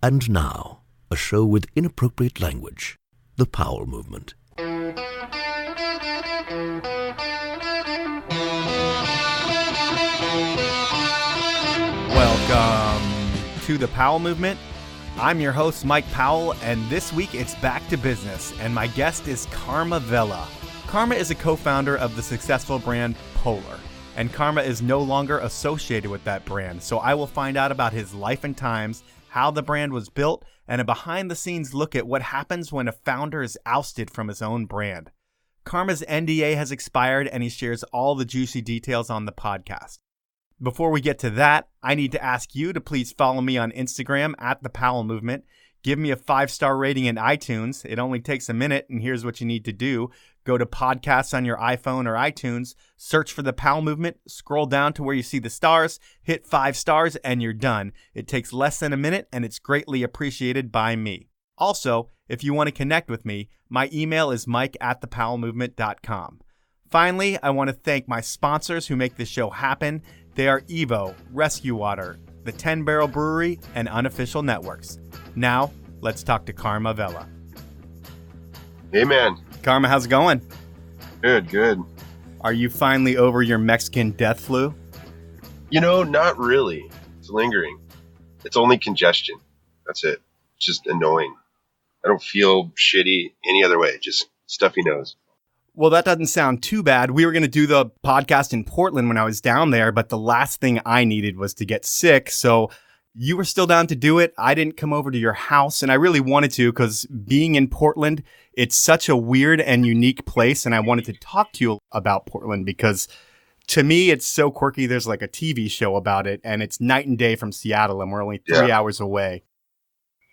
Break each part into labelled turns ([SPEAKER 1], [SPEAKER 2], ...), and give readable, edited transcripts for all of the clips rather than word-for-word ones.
[SPEAKER 1] And now, a show with inappropriate language. The Powell Movement.
[SPEAKER 2] Welcome to the Powell Movement. I'm your host, Mike Powell, and this week it's back to business, and my guest is Kharma Vella. Kharma is a co-founder of the successful brand Polar, and Kharma is no longer associated with that brand, so I will find out about his life and times, how the brand was built, and a behind-the-scenes look at what happens when a founder is ousted from his own brand. Kharma's NDA has expired, and he shares all the juicy details on the podcast. Before we get to that, I need to ask you to please follow me on Instagram at The Powell Movement. Give me a 5-star rating in iTunes. It only takes a minute, and here's what you need to do. Go to podcasts on your iPhone or iTunes, search for The Powell Movement, scroll down to where you see the stars, hit 5 stars, and you're done. It takes less than a minute, and it's greatly appreciated by me. Also, if you want to connect with me, my email is mike@thepowellmovement.com. Finally, I want to thank my sponsors who make this show happen. They are Evo, Rescue Water, the 10 Barrel Brewery, and Unofficial Networks. Now, let's talk to Kharma Vella.
[SPEAKER 3] Hey, man.
[SPEAKER 2] Kharma, how's it going?
[SPEAKER 3] Good.
[SPEAKER 2] Are you finally over your Mexican death flu?
[SPEAKER 3] You know, not really. It's lingering. It's only congestion. That's it. It's just annoying. I don't feel shitty any other way. Just stuffy nose.
[SPEAKER 2] Well, that doesn't sound too bad. We were going to do the podcast in Portland when I was down there, but the last thing I needed was to get sick. So you were still down to do it. I didn't come over to your house, and I really wanted to because being in Portland, it's such a weird and unique place. And I wanted to talk to you about Portland because to me, it's so quirky. There's like a TV show about it, and it's night and day from Seattle, and we're only 3 hours away.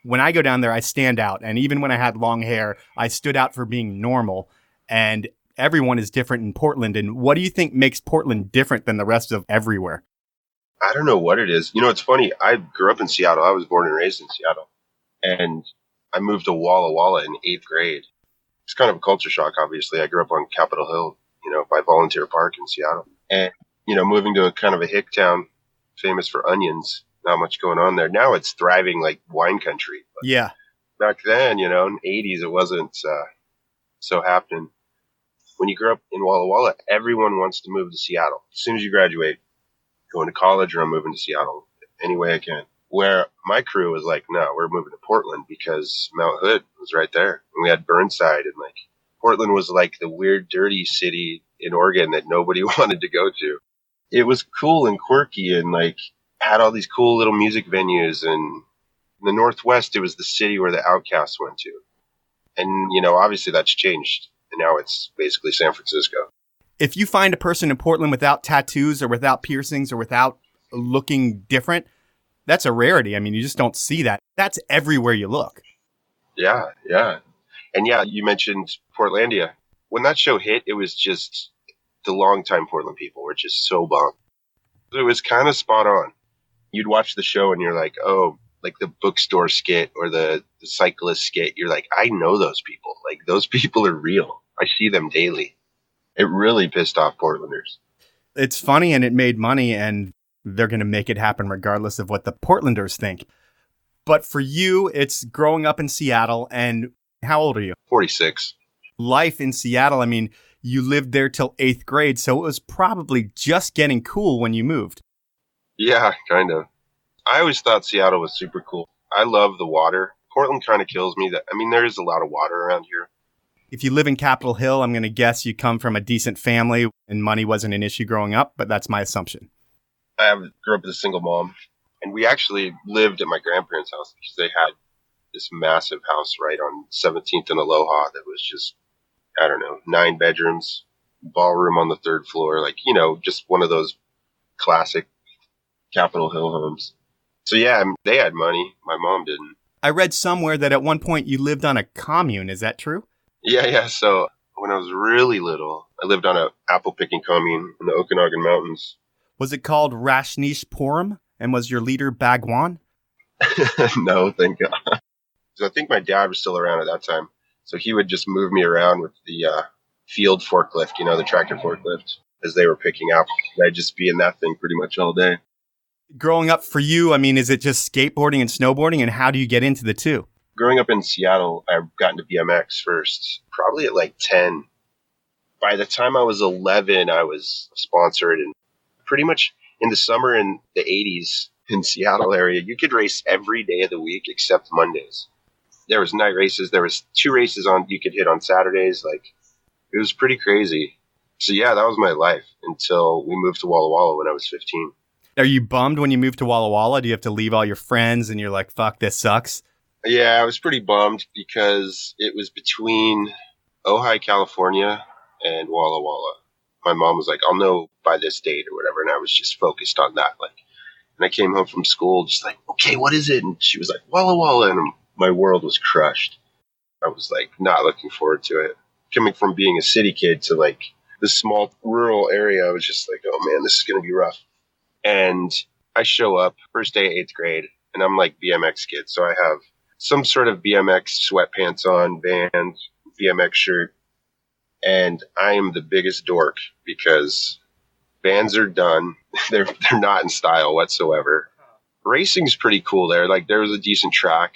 [SPEAKER 2] When I go down there, I stand out. And even when I had long hair, I stood out for being normal. And everyone is different in Portland. And what do you think makes Portland different than the rest of everywhere?
[SPEAKER 3] I don't know what it is. You know, it's funny. I grew up in Seattle. I was born and raised in Seattle. And I moved to Walla Walla in 8th grade. It's kind of a culture shock, obviously. I grew up on Capitol Hill, by Volunteer Park in Seattle. And, moving to a kind of a hick town, famous for onions, not much going on there. Now it's thriving like wine country. But
[SPEAKER 2] yeah.
[SPEAKER 3] Back then, in the 80s, it wasn't so happening. When you grow up in Walla Walla, everyone wants to move to Seattle. As soon as you graduate, going to college or I'm moving to Seattle any way I can. Where my crew was like, no, we're moving to Portland because Mount Hood was right there. And we had Burnside, and Portland was like the weird, dirty city in Oregon that nobody wanted to go to. It was cool and quirky and had all these cool little music venues. And in the Northwest, it was the city where the Outcasts went to. And, obviously that's changed. And now it's basically San Francisco.
[SPEAKER 2] If you find a person in Portland without tattoos or without piercings or without looking different, that's a rarity. I mean, you just don't see that. That's everywhere you look.
[SPEAKER 3] Yeah. And you mentioned Portlandia. When that show hit, it was just the longtime Portland people were just so bummed. It was kind of spot on. You'd watch the show and you're like, oh, like the bookstore skit or the cyclist skit. You're like, I know those people. Those people are real. I see them daily. It really pissed off Portlanders.
[SPEAKER 2] It's funny and it made money and they're going to make it happen regardless of what the Portlanders think. But for you, it's growing up in Seattle. And how old are you?
[SPEAKER 3] 46.
[SPEAKER 2] Life in Seattle, I mean, you lived there till 8th grade, so it was probably just getting cool when you moved.
[SPEAKER 3] Yeah, kind of. I always thought Seattle was super cool. I love the water. Portland kind of kills me. There is a lot of water around here.
[SPEAKER 2] If you live in Capitol Hill, I'm going to guess you come from a decent family and money wasn't an issue growing up, but that's my assumption.
[SPEAKER 3] I grew up with a single mom, and we actually lived at my grandparents' house because they had this massive house right on 17th and Aloha that was just, 9 bedrooms, ballroom on the 3rd floor, just one of those classic Capitol Hill homes. So yeah, they had money. My mom didn't.
[SPEAKER 2] I read somewhere that at one point you lived on a commune. Is that true?
[SPEAKER 3] Yeah. So when I was really little, I lived on an apple picking commune in the Okanagan Mountains.
[SPEAKER 2] Was it called Rashnishpuram? And was your leader Bhagwan?
[SPEAKER 3] No, thank God. So I think my dad was still around at that time. So he would just move me around with the field forklift, the tractor forklift, as they were picking apples. And I'd just be in that thing pretty much all day.
[SPEAKER 2] Growing up for you, I mean, is it just skateboarding and snowboarding, and how do you get into the two?
[SPEAKER 3] Growing up in Seattle, I got into BMX first, probably at like 10. By the time I was 11, I was sponsored, and pretty much in the summer in the 80s in Seattle area, you could race every day of the week except Mondays. There was night races. There was 2 races on you could hit on Saturdays. Like, it was pretty crazy. So yeah, that was my life until we moved to Walla Walla when I was 15.
[SPEAKER 2] Are you bummed when you moved to Walla Walla? Do you have to leave all your friends and you're like, fuck, this sucks?
[SPEAKER 3] Yeah, I was pretty bummed because it was between Ojai, California and Walla Walla. My mom was like, I'll know by this date or whatever. And I was just focused on that. Like, and I came home from school just like, okay, what is it? And she was like, Walla Walla. And my world was crushed. I was like, not looking forward to it. Coming from being a city kid to like this small rural area, I was just like, oh man, this is going to be rough. And I show up first day, 8th grade, and I'm like BMX kid. So I have some sort of BMX sweatpants on, Vans, BMX shirt. And I am the biggest dork because Vans are done. They're not in style whatsoever. Racing's pretty cool there. Like, there was a decent track.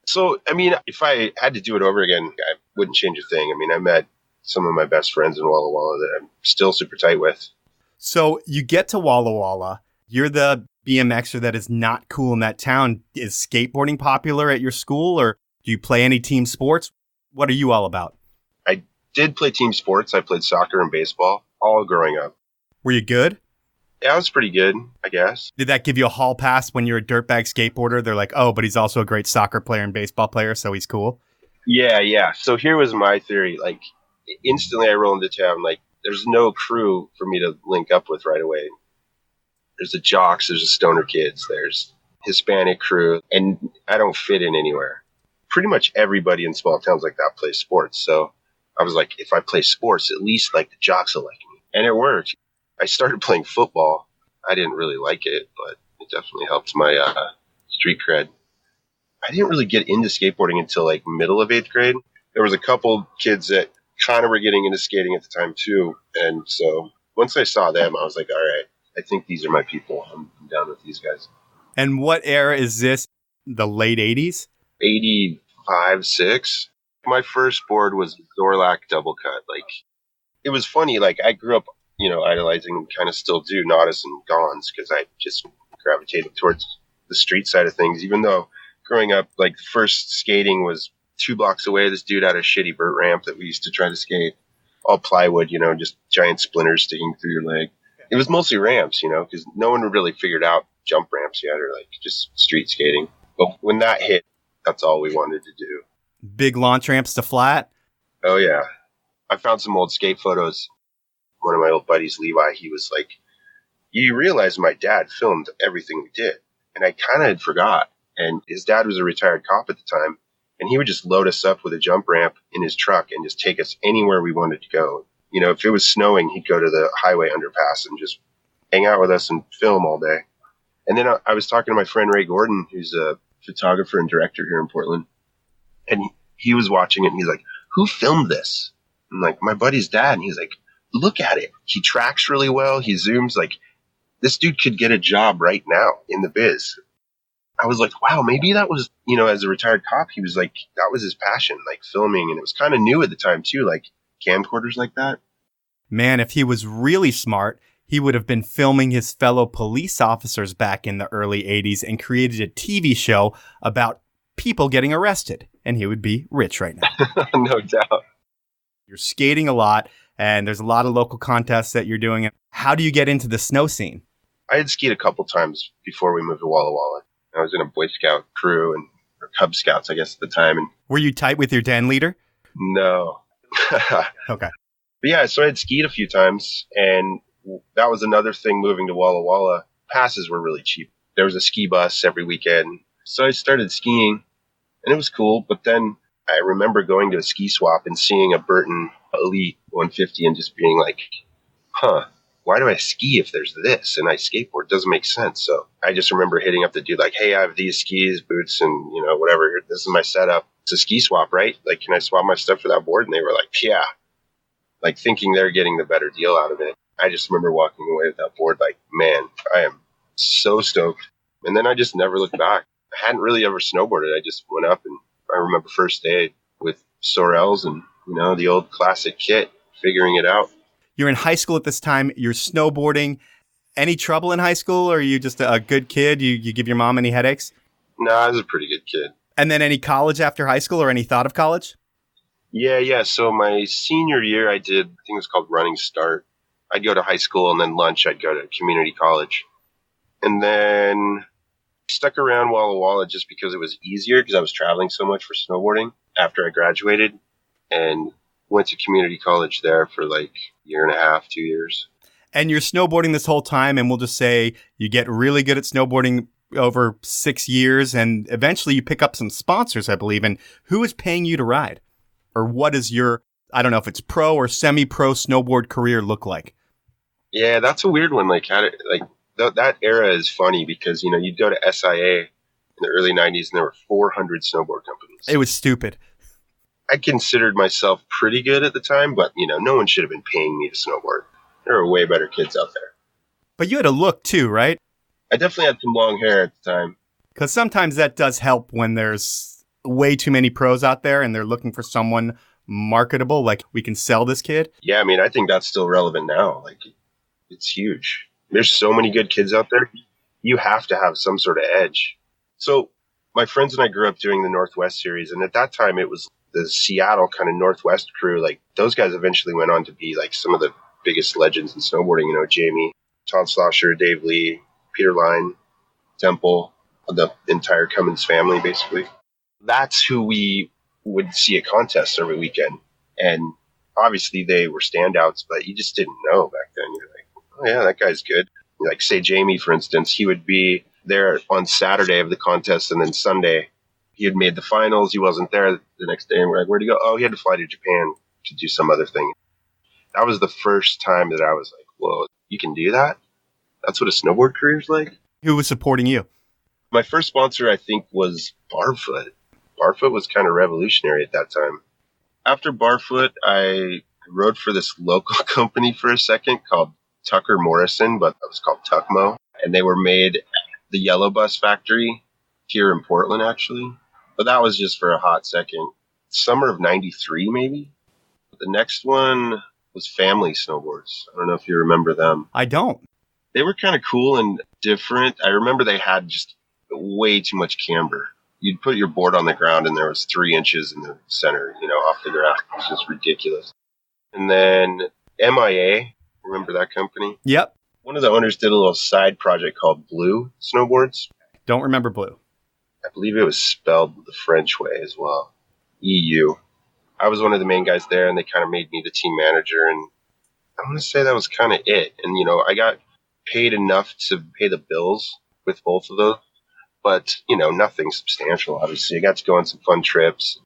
[SPEAKER 3] So, I mean, if I had to do it over again, I wouldn't change a thing. I mean, I met some of my best friends in Walla Walla that I'm still super tight with.
[SPEAKER 2] So you get to Walla Walla. You're the BMXer that is not cool in that town. Is skateboarding popular at your school, or do you play any team sports? What are you all about?
[SPEAKER 3] I did play team sports. I played soccer and baseball all growing up.
[SPEAKER 2] Were you good?
[SPEAKER 3] Yeah, I was pretty good, I guess.
[SPEAKER 2] Did that give you a hall pass when you're a dirtbag skateboarder? They're like, oh, but he's also a great soccer player and baseball player, so he's cool.
[SPEAKER 3] Yeah. So here was my theory. Like, instantly I roll into town. Like, there's no crew for me to link up with right away. There's the jocks, there's the stoner kids, there's Hispanic crew, and I don't fit in anywhere. Pretty much everybody in small towns like that plays sports. So I was like, if I play sports, at least like the jocks will like me. And it worked. I started playing football. I didn't really like it, but it definitely helped my street cred. I didn't really get into skateboarding until like middle of 8th grade. There was a couple kids that kind of were getting into skating at the time too. And so once I saw them, I was like, all right, I think these are my people. I'm down with these guys.
[SPEAKER 2] And what era is this? The late 80s?
[SPEAKER 3] 85, 6. My first board was Zorlak double cut. Like, it was funny. Like, I grew up, idolizing and kind of still do Nadas and Gons because I just gravitated towards the street side of things. Even though growing up, like, the first skating was 2 blocks away. This dude had a shitty vert ramp that we used to try to skate. All plywood, just giant splinters sticking through your leg. It was mostly ramps, because no one had really figured out jump ramps yet or like just street skating. But when that hit, that's all we wanted to do.
[SPEAKER 2] Big launch ramps to flat?
[SPEAKER 3] Oh, yeah. I found some old skate photos. One of my old buddies, Levi, he was like, you realize my dad filmed everything we did. And I kind of had forgot. And his dad was a retired cop at the time. And he would just load us up with a jump ramp in his truck and just take us anywhere we wanted to go. If it was snowing, he'd go to the highway underpass and just hang out with us and film all day. And then I was talking to my friend Ray Gordon, who's a photographer and director here in Portland. And he was watching it and he's like, who filmed this? I'm like, my buddy's dad. And he's like, look at it. He tracks really well. He zooms. Like, this dude could get a job right now in the biz. I was like, wow, maybe that was, as a retired cop, he was like, that was his passion, like filming. And it was kind of new at the time too, like camcorders like that.
[SPEAKER 2] Man, if he was really smart, he would have been filming his fellow police officers back in the early 80s and created a TV show about people getting arrested. And he would be rich right now.
[SPEAKER 3] No doubt.
[SPEAKER 2] You're skating a lot, and there's a lot of local contests that you're doing. How do you get into the snow scene?
[SPEAKER 3] I had skied a couple times before we moved to Walla Walla. I was in a Boy Scout crew or Cub Scouts, I guess, at the time. And
[SPEAKER 2] were you tight with your den leader?
[SPEAKER 3] No.
[SPEAKER 2] Okay.
[SPEAKER 3] But yeah, so I had skied a few times, and that was another thing moving to Walla Walla. Passes were really cheap. There was a ski bus every weekend. So I started skiing, and it was cool. But then I remember going to a ski swap and seeing a Burton Elite 150 and just being like, why do I ski if there's this and I skateboard? It doesn't make sense. So I just remember hitting up the dude like, hey, I have these skis, boots, and, whatever. This is my setup. It's a ski swap, right? Like, can I swap my stuff for that board? And they were like, yeah. Like, thinking they're getting the better deal out of it. I just remember walking away with that board like, man, I am So stoked. And then I just never looked back. I hadn't really ever snowboarded. I just went up, and I remember first day with Sorels and, the old classic kit, figuring it out.
[SPEAKER 2] You're in high school at this time. You're snowboarding. Any trouble in high school, or are you just a good kid? You give your mom any headaches?
[SPEAKER 3] No, I was a pretty good kid.
[SPEAKER 2] And then any college after high school, or any thought of college?
[SPEAKER 3] Yeah. So my senior year, I think it was called Running Start. I'd go to high school, and then lunch, I'd go to community college. And then stuck around Walla Walla just because it was easier, because I was traveling so much for snowboarding after I graduated, and went to community college there for like a year and a half, 2 years.
[SPEAKER 2] And you're snowboarding this whole time, and we'll just say you get really good at snowboarding over 6 years, and eventually you pick up some sponsors, I believe. And who is paying you to ride? Or what is your, I don't know if it's pro or semi-pro snowboard career look like?
[SPEAKER 3] Yeah, that's a weird one. That era is funny because, you'd go to SIA in the early 90s and there were 400 snowboard companies.
[SPEAKER 2] It was stupid.
[SPEAKER 3] I considered myself pretty good at the time, but, no one should have been paying me to snowboard. There were way better kids out there.
[SPEAKER 2] But you had a look too, right?
[SPEAKER 3] I definitely had some long hair at the time.
[SPEAKER 2] Because sometimes that does help when there's way too many pros out there and they're looking for someone marketable, like we can sell this kid.
[SPEAKER 3] Yeah, I think that's still relevant now. It's huge. There's so many good kids out there. You have to have some sort of edge. So my friends and I grew up doing the Northwest series. And at that time, it was the Seattle kind of Northwest crew. Those guys eventually went on to be some of the biggest legends in snowboarding. Jamie, Todd Slosher, Dave Lee, Peter Line, Temple, the entire Cummins family, basically. That's who we would see at contests every weekend. And obviously they were standouts, but you just didn't know back then. You're like, oh yeah, that guy's good. Say Jamie, for instance, he would be there on Saturday of the contest, and then Sunday he had made the finals. He wasn't there the next day, and we're like, where'd he go? Oh, he had to fly to Japan to do some other thing. That was the first time that I was like, whoa, you can do that? That's what a snowboard career is like?
[SPEAKER 2] Who was supporting you?
[SPEAKER 3] My first sponsor, I think, was Barfoot. Barfoot was kind of revolutionary at that time. After Barfoot, I rode for this local company for a second called Tucker Morrison, but it was called Tuckmo. And they were made at the Yellow Bus factory here in Portland, actually. But that was just for a hot second. Summer of 93, maybe? The next one was Family Snowboards. I don't know if you remember them.
[SPEAKER 2] I don't.
[SPEAKER 3] They were kind of cool and different. I remember they had just way too much camber. You'd put your board on the ground and there was 3 inches in the center, off the ground. It was just ridiculous. And then MIA, remember that company?
[SPEAKER 2] Yep.
[SPEAKER 3] One of the owners did a little side project called Blue Snowboards.
[SPEAKER 2] Don't remember Blue.
[SPEAKER 3] I believe it was spelled the French way as well. EU. I was one of the main guys there, and they kind of made me the team manager, and I want to say that was kind of it. And, I got paid enough to pay the bills with both of those, but, nothing substantial, obviously. I got to go on some fun trips.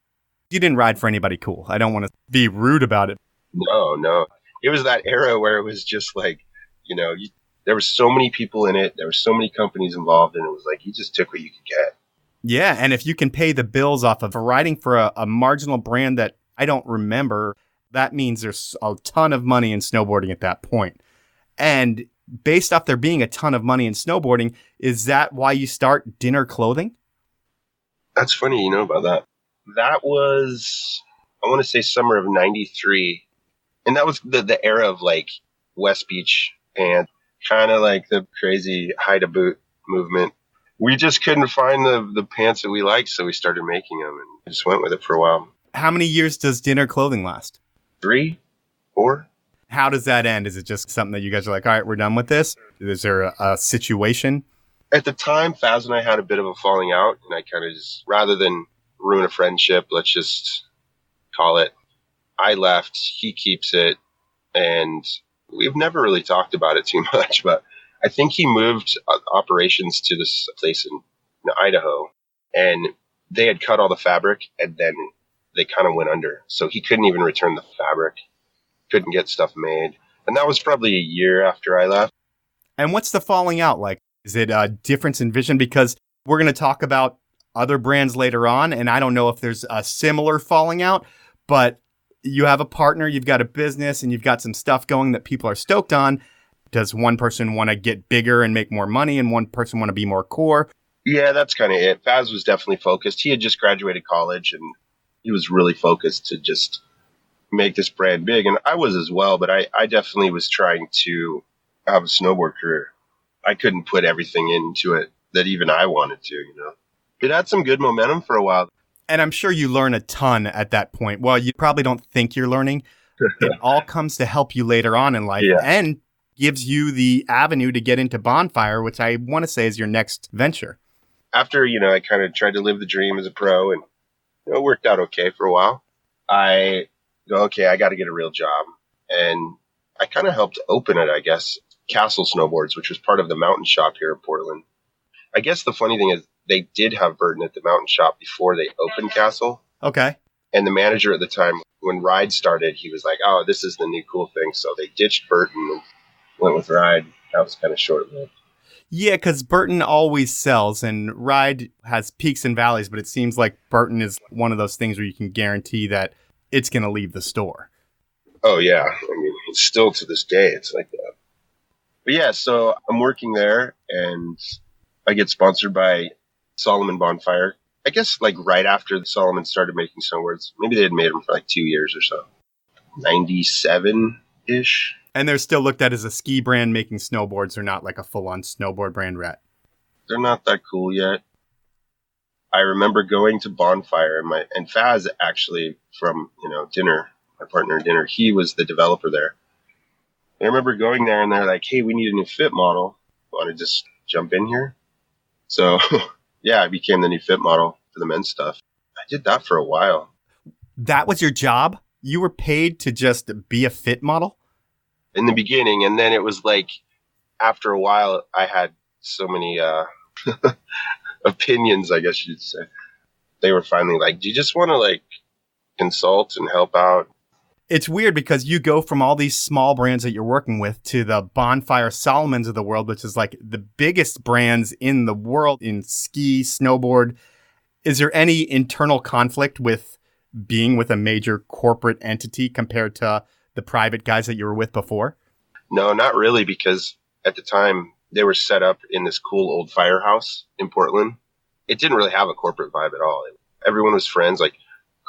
[SPEAKER 2] You didn't ride for anybody cool. I don't want to be rude about it.
[SPEAKER 3] No. It was that era where it was just there were so many people in it. There were so many companies involved, and it was like you just took what you could get.
[SPEAKER 2] Yeah, and if you can pay the bills off of riding for a marginal brand that I don't remember, that means there's a ton of money in snowboarding at that point. And based off there being a ton of money in snowboarding, is that why you start Dinner Clothing?
[SPEAKER 3] That's funny you know about that. That was, I want to say, summer of 93. And that was the era of West Beach and kind of the crazy hide-a-boot movement. We just couldn't find the pants that we liked, so we started making them and just went with it for a while.
[SPEAKER 2] How many years does Dinner Clothing last?
[SPEAKER 3] 3, 4.
[SPEAKER 2] How does that end? Is it just something that you guys are like, all right, we're done with this? Is there a situation?
[SPEAKER 3] At the time, Faz and I had a bit of a falling out, and I kind of just, rather than ruin a friendship, let's just call it, I left, he keeps it, and we've never really talked about it too much, but I think he moved operations to this place in Idaho, and they had cut all the fabric, and then they kind of went under. So he couldn't even return the fabric, couldn't get stuff made. And that was probably a year after I left.
[SPEAKER 2] And what's the falling out like? Is it a difference in vision? Because we're going to talk about other brands later on, and I don't know if there's a similar falling out, but you have a partner, you've got a business, and you've got some stuff going that people are stoked on. Does one person want to get bigger and make more money and one person want to be more core?
[SPEAKER 3] Yeah, that's kind of it. Faz was definitely focused. He had just graduated college and he was really focused to just make this brand big. And I was as well, but I definitely was trying to have a snowboard career. I couldn't put everything into it that even I wanted to, you know. It had some good momentum for a while.
[SPEAKER 2] And I'm sure you learn a ton at that point. Well, you probably don't think you're learning. It all comes to help you later on in life and gives you the avenue to get into Bonfire, which I want to say is your next venture.
[SPEAKER 3] After, you know, I kind of tried to live the dream as a pro and it worked out okay for a while. I go, okay, I got to get a real job. And I kind of helped open it, I guess, Castle Snowboards, which was part of the mountain shop here in Portland. I guess the funny thing is they did have Burton at the mountain shop before they opened Castle.
[SPEAKER 2] Okay.
[SPEAKER 3] And the manager at the time, when Ride started, he was like, oh, this is the new cool thing. So they ditched Burton and went with Ride. That was kind of short-lived.
[SPEAKER 2] Yeah, because Burton always sells and Ride has peaks and valleys, but it seems like Burton is one of those things where you can guarantee that it's going to leave the store.
[SPEAKER 3] Oh, yeah. I mean, it's still to this day, it's like that. But yeah, so I'm working there and I get sponsored by Solomon Bonfire. I guess like right after Solomon started making snowboards. Maybe they had made them for like 2 years or so. 97-ish.
[SPEAKER 2] And they're still looked at as a ski brand making snowboards. They're not like a full-on snowboard brand yet.
[SPEAKER 3] They're not that cool yet. I remember going to Bonfire and Faz actually from, you know, dinner, my partner in dinner, he was the developer there. I remember going there and they're like, hey, we need a new fit model. Want to just jump in here? So, yeah, I became the new fit model for the men's stuff. I did that for a while.
[SPEAKER 2] That was your job? You were paid to just be a fit model?
[SPEAKER 3] In the beginning, and then it was like, after a while, I had so many opinions, I guess you'd say. They were finally like, do you just want to like consult and help out?
[SPEAKER 2] It's weird because you go from all these small brands that you're working with to the Bonfire Solomons of the world, which is like the biggest brands in the world in ski, snowboard. Is there any internal conflict with being with a major corporate entity compared to the private guys that you were with before?
[SPEAKER 3] No, not really, because at the time they were set up in this cool old firehouse in Portland. It didn't really have a corporate vibe at all. Everyone was friends. Like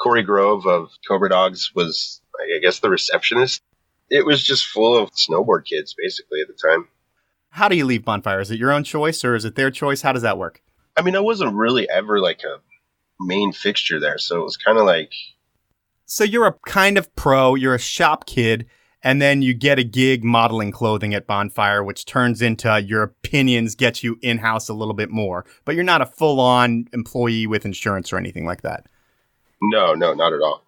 [SPEAKER 3] Corey Grove of Cobra Dogs was, I guess, the receptionist. It was just full of snowboard kids, basically, at the time.
[SPEAKER 2] How do you leave Bonfire? Is it your own choice or is it their choice? How does that work?
[SPEAKER 3] I mean, I wasn't really ever like a main fixture there, so it was kind of like...
[SPEAKER 2] So you're a kind of pro, you're a shop kid, and then you get a gig modeling clothing at Bonfire, which turns into your opinions get you in-house a little bit more. But you're not a full-on employee with insurance or anything like that.
[SPEAKER 3] No, not at all.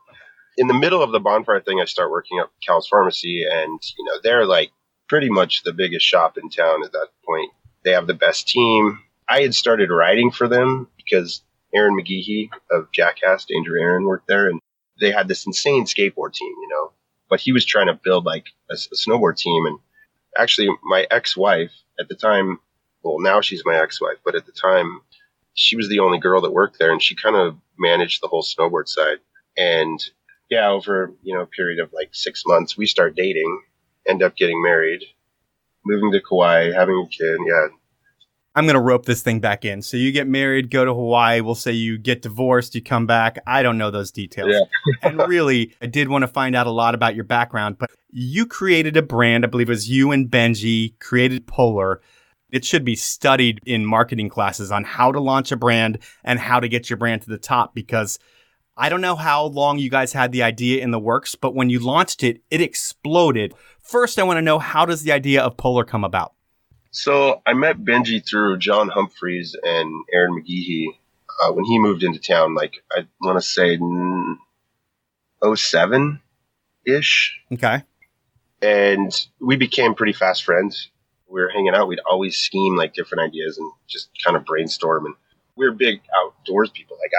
[SPEAKER 3] In the middle of the Bonfire thing, I start working at Cal's Pharmacy, and you know they're like pretty much the biggest shop in town at that point. They have the best team. I had started riding for them because Aaron McGeehee of Jackass, Danger Aaron, worked there, and they had this insane skateboard team, you know, but he was trying to build like a snowboard team. And actually my ex-wife at the time, well, now she's my ex-wife, but at the time she was the only girl that worked there and she kind of managed the whole snowboard side. And yeah, over, you know, a period of like 6 months, we start dating, end up getting married, moving to Kauai, having a kid. Yeah.
[SPEAKER 2] I'm going to rope this thing back in. So you get married, go to Hawaii. We'll say you get divorced, you come back. I don't know those details. Yeah. And really, I did want to find out a lot about your background, but you created a brand. I believe it was you and Benji created Polar. It should be studied in marketing classes on how to launch a brand and how to get your brand to the top, because I don't know how long you guys had the idea in the works, but when you launched it, it exploded. First, I want to know, how does the idea of Polar come about?
[SPEAKER 3] So I met Benji through John Humphreys and Aaron McGeehee when he moved into town, like I want to say 07-ish.
[SPEAKER 2] Okay. And
[SPEAKER 3] we became pretty fast friends. We were hanging out. We'd always scheme like different ideas and just kind of brainstorm. And we were big outdoors people. Like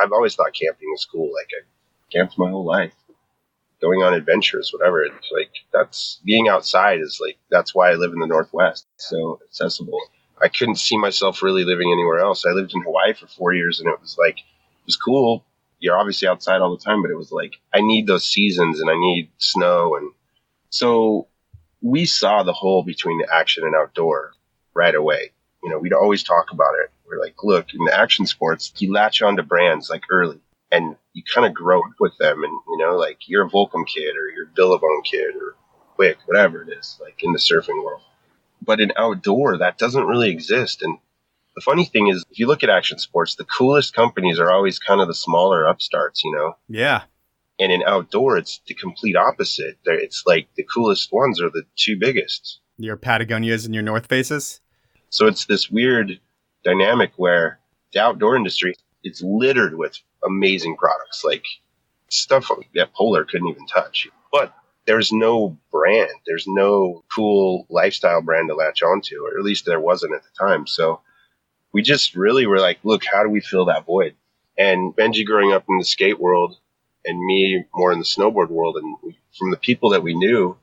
[SPEAKER 3] I've always thought camping was cool. Like I camped my whole life. Going on adventures, whatever. It's like, that's being outside is like, that's why I live in the Northwest. So accessible. I couldn't see myself really living anywhere else. I lived in Hawaii for 4 years and it was like, it was cool. You're obviously outside all the time, but it was like, I need those seasons and I need snow. And so we saw the hole between the action and outdoor right away. We'd always talk about it. We're like, look, in the action sports, you latch onto brands like early and you kind of grow up with them. And, like you're a Volcom kid or you're a Billabong kid or Quick, whatever it is, like in the surfing world. But in outdoor, that doesn't really exist. And the funny thing is, if you look at action sports, the coolest companies are always kind of the smaller upstarts,
[SPEAKER 2] Yeah.
[SPEAKER 3] And in outdoor, it's the complete opposite. It's like the coolest ones are the two biggest.
[SPEAKER 2] Your Patagonias and your North Faces?
[SPEAKER 3] So it's this weird dynamic where the outdoor industry, it's littered with amazing products, like stuff that Polar couldn't even touch. But there's no brand. There's no cool lifestyle brand to latch onto, or at least there wasn't at the time. So we just really were like, look, how do we fill that void? And Benji growing up in the skate world and me more in the snowboard world, and from the people that we knew,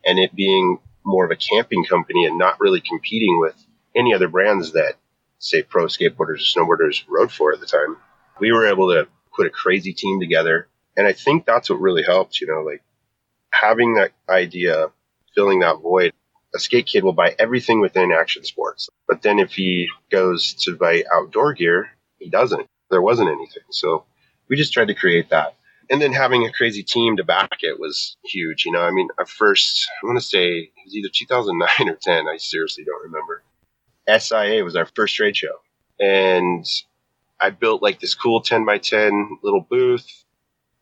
[SPEAKER 3] and it being more of a camping company and not really competing with any other brands that, say, pro skateboarders or snowboarders rode for at the time, we were able to put a crazy team together. And I think that's what really helped, like having that idea, filling that void. A skate kid will buy everything within action sports. But then if he goes to buy outdoor gear, he doesn't. There wasn't anything. So we just tried to create that. And then having a crazy team to back it was huge. I want to say it was either 2009 or 10. I seriously don't remember. SIA was our first trade show. And I built like this cool 10 by 10 little booth.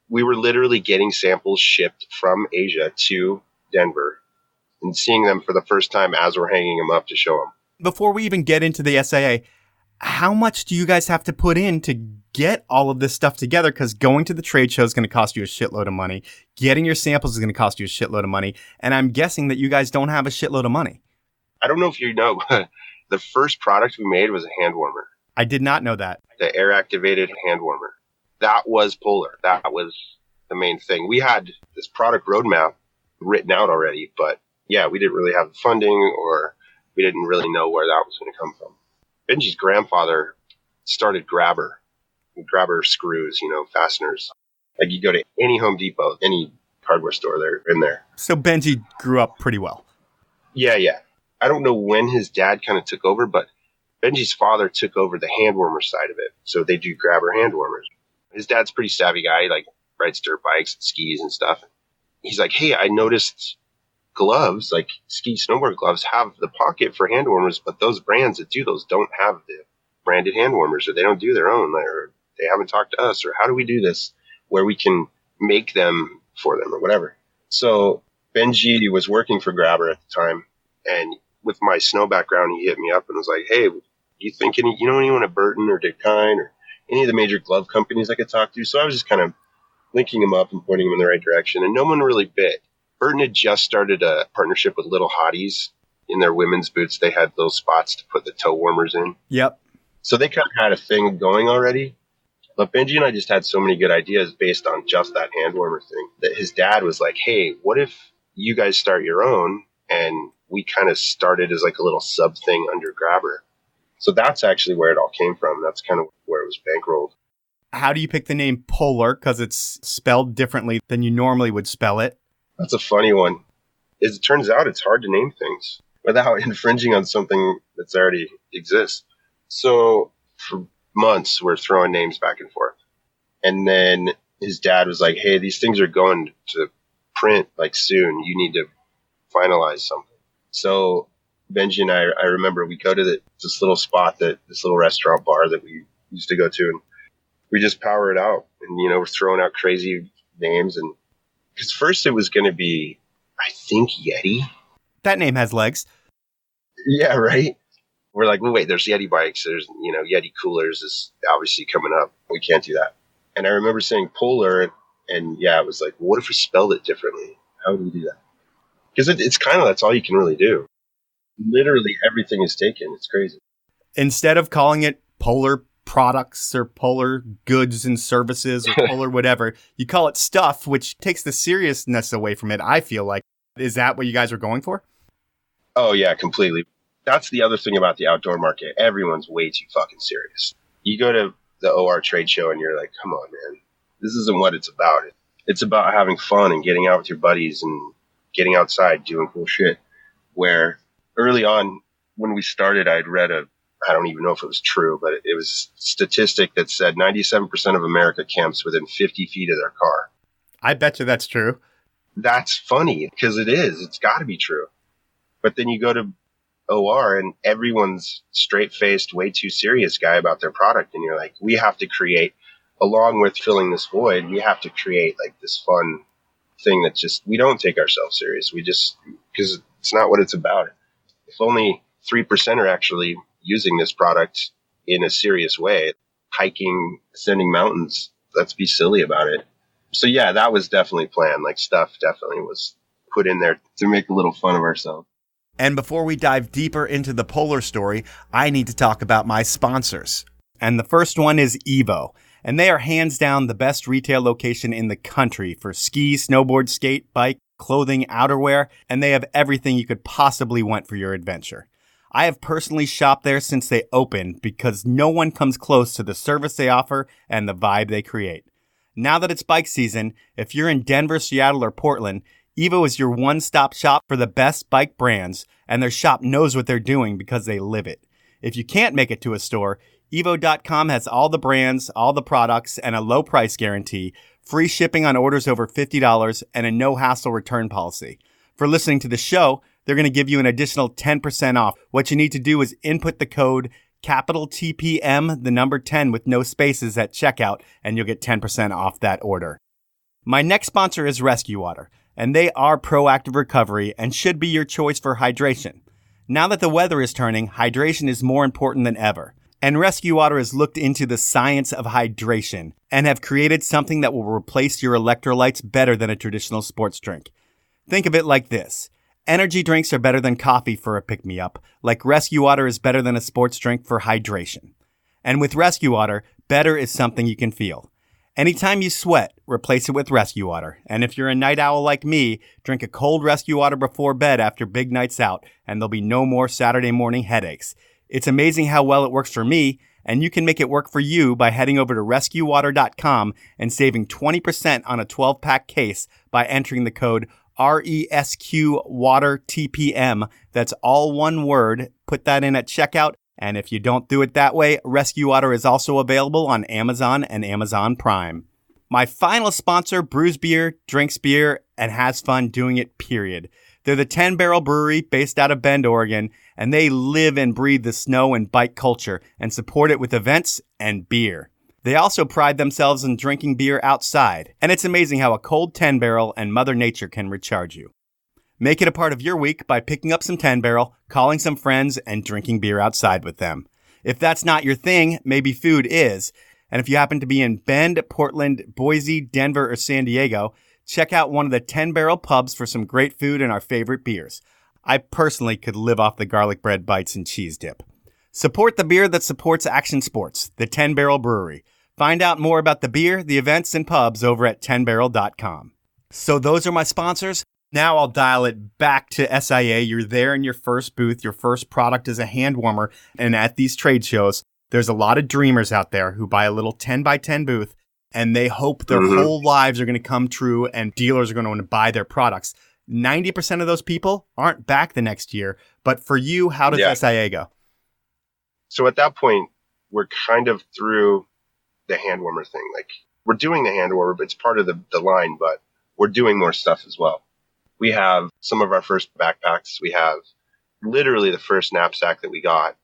[SPEAKER 3] We were literally getting samples shipped from Asia to Denver and seeing them for the first time as we're hanging them up to show them.
[SPEAKER 2] Before we even get into the SIA, how much do you guys have to put in to get all of this stuff together? Because going to the trade show is going to cost you a shitload of money. Getting your samples is going to cost you a shitload of money. And I'm guessing that you guys don't have a shitload of money.
[SPEAKER 3] I don't know if you know, but the first product we made was a hand warmer.
[SPEAKER 2] I did not know that.
[SPEAKER 3] The air-activated hand warmer. That was Polar. That was the main thing. We had this product roadmap written out already, but yeah, we didn't really have the funding, or we didn't really know where that was going to come from. Benji's grandfather started grabber screws, fasteners. Like you go to any Home Depot, any hardware store, they're in there.
[SPEAKER 2] So Benji grew up pretty well.
[SPEAKER 3] Yeah. I don't know when his dad kind of took over, but Benji's father took over the hand warmer side of it. So they do grabber hand warmers. His dad's a pretty savvy guy, like rides dirt bikes and skis and stuff. He's like, hey, I noticed gloves, like ski snowboard gloves, have the pocket for hand warmers, but those brands that do those don't have the branded hand warmers, or they don't do their own, or they haven't talked to us, or how do we do this where we can make them for them or whatever. So Benji was working for Grabber at the time, and with my snow background, he hit me up and was like, hey, you think anyone at Burton or Dick Kine or any of the major glove companies I could talk to? So I was just kind of linking them up and pointing them in the right direction, and no one really bit. Burton had just started a partnership with Little Hotties. In their women's boots, they had those spots to put the toe warmers in.
[SPEAKER 2] Yep.
[SPEAKER 3] So they kind of had a thing going already. But Benji and I just had so many good ideas based on just that hand warmer thing that his dad was like, hey, what if you guys start your own? And we kind of started as like a little sub thing under Grabber. So that's actually where it all came from. That's kind of where it was bankrolled.
[SPEAKER 2] How do you pick the name Polar? Because it's spelled differently than you normally would spell it.
[SPEAKER 3] That's a funny one. As it turns out, it's hard to name things without infringing on something that's already exists. So for months, we're throwing names back and forth. And then his dad was like, hey, these things are going to print like soon. You need to finalize something. So Benji and I remember we go to this little spot, this little restaurant bar that we used to go to, and we just power it out. And, we're throwing out crazy names. And because first it was going to be, I think, Yeti.
[SPEAKER 2] That name has legs.
[SPEAKER 3] Yeah, right? We're like, well, wait, there's Yeti bikes. There's, Yeti coolers is obviously coming up. We can't do that. And I remember saying Polar, and yeah, it was like, what if we spelled it differently? How would we do that? Because it's kind of, that's all you can really do. Literally everything is taken. It's crazy.
[SPEAKER 2] Instead of calling it Polar Products or Polar Goods and Services or Polar whatever, you call it Stuff, which takes the seriousness away from it, I feel like. Is that what you guys were going for?
[SPEAKER 3] Oh, yeah, completely. That's the other thing about the outdoor market. Everyone's way too fucking serious. You go to the OR trade show and you're like, come on, man. This isn't what it's about. It's about having fun and getting out with your buddies and getting outside, doing cool shit. Where early on, when we started, I'd read I don't even know if it was true, but it was a statistic that said 97% of America camps within 50 feet of their car.
[SPEAKER 2] I bet you that's true.
[SPEAKER 3] That's funny because it is. It's got to be true. But then you go to OR and everyone's straight-faced, way too serious guy about their product. And you're like, we have to create, along with filling this void, we have to create like this fun thing that just, we don't take ourselves serious. We just, because it's not what it's about. If only 3% are actually using this product in a serious way, hiking, ascending mountains, let's be silly about it. So yeah, that was definitely planned. Like stuff definitely was put in there to make a little fun of ourselves.
[SPEAKER 2] And before we dive deeper into the Polar story, I need to talk about my sponsors. And the first one is Evo. And they are hands down the best retail location in the country for ski, snowboard, skate, bike, clothing, outerwear, and they have everything you could possibly want for your adventure. I have personally shopped there since they opened because no one comes close to the service they offer and the vibe they create. Now that it's bike season, if you're in Denver, Seattle, or Portland, Evo is your one-stop shop for the best bike brands, and their shop knows what they're doing because they live it. If you can't make it to a store, Evo.com has all the brands, all the products, and a low price guarantee, free shipping on orders over $50, and a no-hassle return policy. For listening to the show, they're going to give you an additional 10% off. What you need to do is input the code capital TPM, the number 10 with no spaces at checkout, and you'll get 10% off that order. My next sponsor is Rescue Water, and they are proactive recovery and should be your choice for hydration. Now that the weather is turning, hydration is more important than ever. And Rescue Water has looked into the science of hydration and have created something that will replace your electrolytes better than a traditional sports drink. Think of it like this. Energy drinks are better than coffee for a pick-me-up, like Rescue Water is better than a sports drink for hydration. And with Rescue Water, better is something you can feel. Anytime you sweat, replace it with Rescue Water. And if you're a night owl like me, drink a cold Rescue Water before bed after big nights out, and there'll be no more Saturday morning headaches. It's amazing how well it works for me, and you can make it work for you by heading over to rescuewater.com and saving 20% on a 12-pack case by entering the code RESQ Water TPM. That's all one word. Put that in at checkout. And if you don't do it that way, Rescue Water is also available on Amazon and Amazon Prime. My final sponsor brews beer, drinks beer, and has fun doing it, period. They're the 10 Barrel Brewery based out of Bend, Oregon, and they live and breathe the snow and bike culture and support it with events and beer. They also pride themselves in drinking beer outside, and it's amazing how a cold 10 Barrel and Mother Nature can recharge you. Make it a part of your week by picking up some 10 Barrel, calling some friends, and drinking beer outside with them. If that's not your thing, maybe food is. And if you happen to be in Bend, Portland, Boise, Denver, or San Diego, check out one of the 10 Barrel pubs for some great food and our favorite beers. I personally could live off the garlic bread bites and cheese dip. Support the beer that supports action sports, the 10 Barrel Brewery. Find out more about the beer, the events, and pubs over at 10barrel.com. So those are my sponsors. Now I'll dial it back to SIA. You're there in your first booth. Your first product is a hand warmer. And at these trade shows, there's a lot of dreamers out there who buy a little 10 by 10 booth and they hope their whole lives are going to come true and dealers are going to want to buy their products. 90% of those people aren't back the next year. But for you, how does SIA go?
[SPEAKER 3] So at that point, we're kind of through the hand warmer thing. Like, we're doing the hand warmer, but it's part of the line, but we're doing more stuff as well. We have some of our first backpacks. We have literally the first knapsack that we got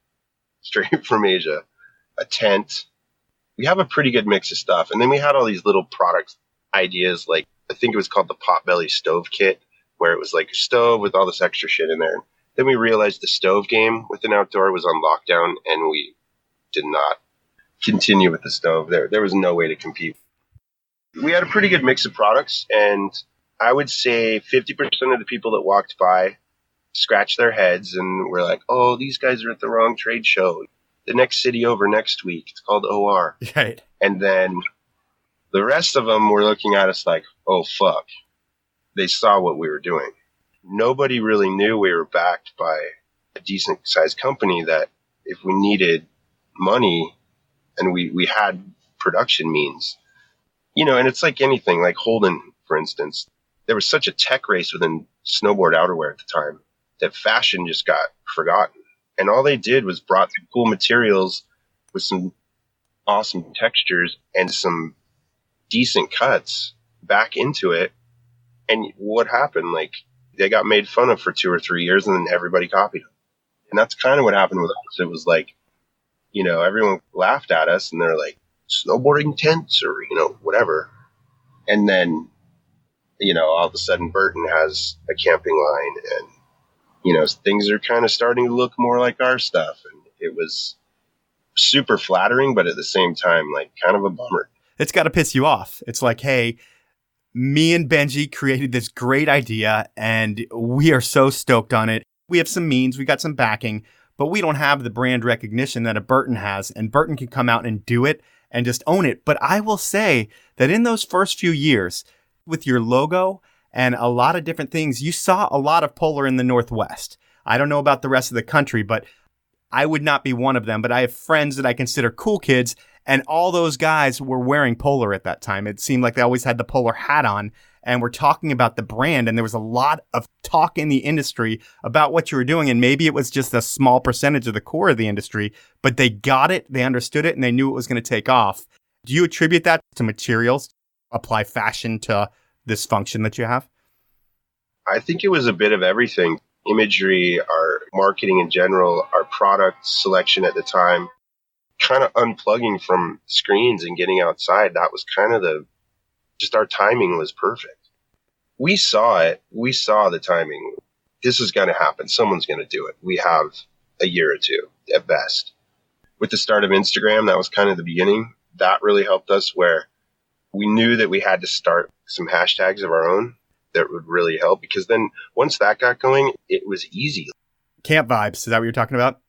[SPEAKER 3] straight from Asia, a tent. We have a pretty good mix of stuff. And then we had all these little product ideas, like I think it was called the Potbelly Stove Kit, where it was like a stove with all this extra shit in there. Then we realized the stove game within outdoor was on lockdown, and we did not continue with the stove. There was no way to compete. We had a pretty good mix of products, and I would say 50% of the people that walked by scratched their heads and were like, oh, these guys are at the wrong trade show. The next city over next week, it's called OR.
[SPEAKER 2] Right.
[SPEAKER 3] And then the rest of them were looking at us like, oh, fuck. They saw what we were doing. Nobody really knew we were backed by a decent-sized company that if we needed money and we had production means, you know, and it's like anything, like Holden, for instance. there was such a tech race within snowboard outerwear at the time that fashion just got forgotten. And all they did was brought some cool materials with some awesome textures and some decent cuts back into it. And what happened? Like, they got made fun of for 2 or 3 years, and then everybody copied them. And that's kind of what happened with us. It was like, everyone laughed at us, and they're like, snowboarding tents or, whatever. And then, all of a sudden Burton has a camping line, and, things are kind of starting to look more like our stuff. And it was super flattering, but at the same time, like, kind of a bummer.
[SPEAKER 2] It's got to piss you off. It's like, hey, me and Benji created this great idea, and we are so stoked on it. We have some means, we got some backing, but we don't have the brand recognition that a Burton has, and Burton can come out and do it and just own it. But I will say that in those first few years, with your logo and a lot of different things, you saw a lot of Polar in the Northwest. I don't know about the rest of the country, but I would not be one of them. But I have friends that I consider cool kids, and all those guys were wearing Polar at that time. It seemed like they always had the Polar hat on, and we're talking about the brand, and there was a lot of talk in the industry about what you were doing, and maybe it was just a small percentage of the core of the industry, but they got it, they understood it, and they knew it was going to take off. Do you attribute that to materials, apply fashion to this function that you have?
[SPEAKER 3] I think it was a bit of everything. Imagery, our marketing in general, our product selection at the time, kind of unplugging from screens and getting outside. That was kind of just our timing was perfect. We saw it. We saw the timing. This is going to happen. Someone's going to do it. We have a year or two at best. With the start of Instagram, that was kind of the beginning. That really helped us, where we knew that we had to start some hashtags of our own that would really help, because then once that got going, it was easy.
[SPEAKER 2] Camp vibes, is that what you're talking about?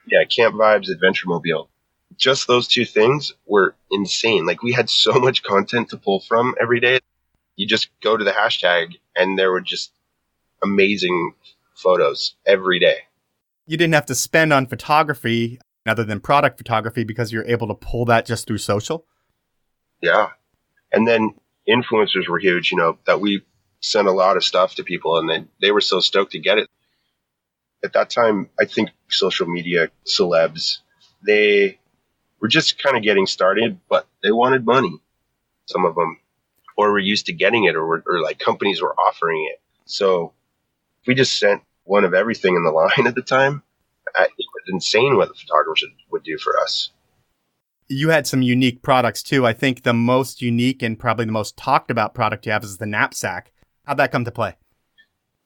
[SPEAKER 3] Yeah, camp vibes, adventure mobile. Just those two things were insane. Like, we had so much content to pull from every day. You just go to the hashtag and there were just amazing photos every day.
[SPEAKER 2] You didn't have to spend on photography other than product photography because you're able to pull that just through social?
[SPEAKER 3] Yeah. And then influencers were huge, that we sent a lot of stuff to people, and then they were so stoked to get it. At that time, I think social media celebs, they were just kind of getting started, but they wanted money, some of them, or were used to getting it, or like companies were offering it. So we just sent one of everything in the line at the time. It was insane what the photographers would do for us.
[SPEAKER 2] You had some unique products too. I think the most unique and probably the most talked about product you have is the knapsack. How'd that come to play?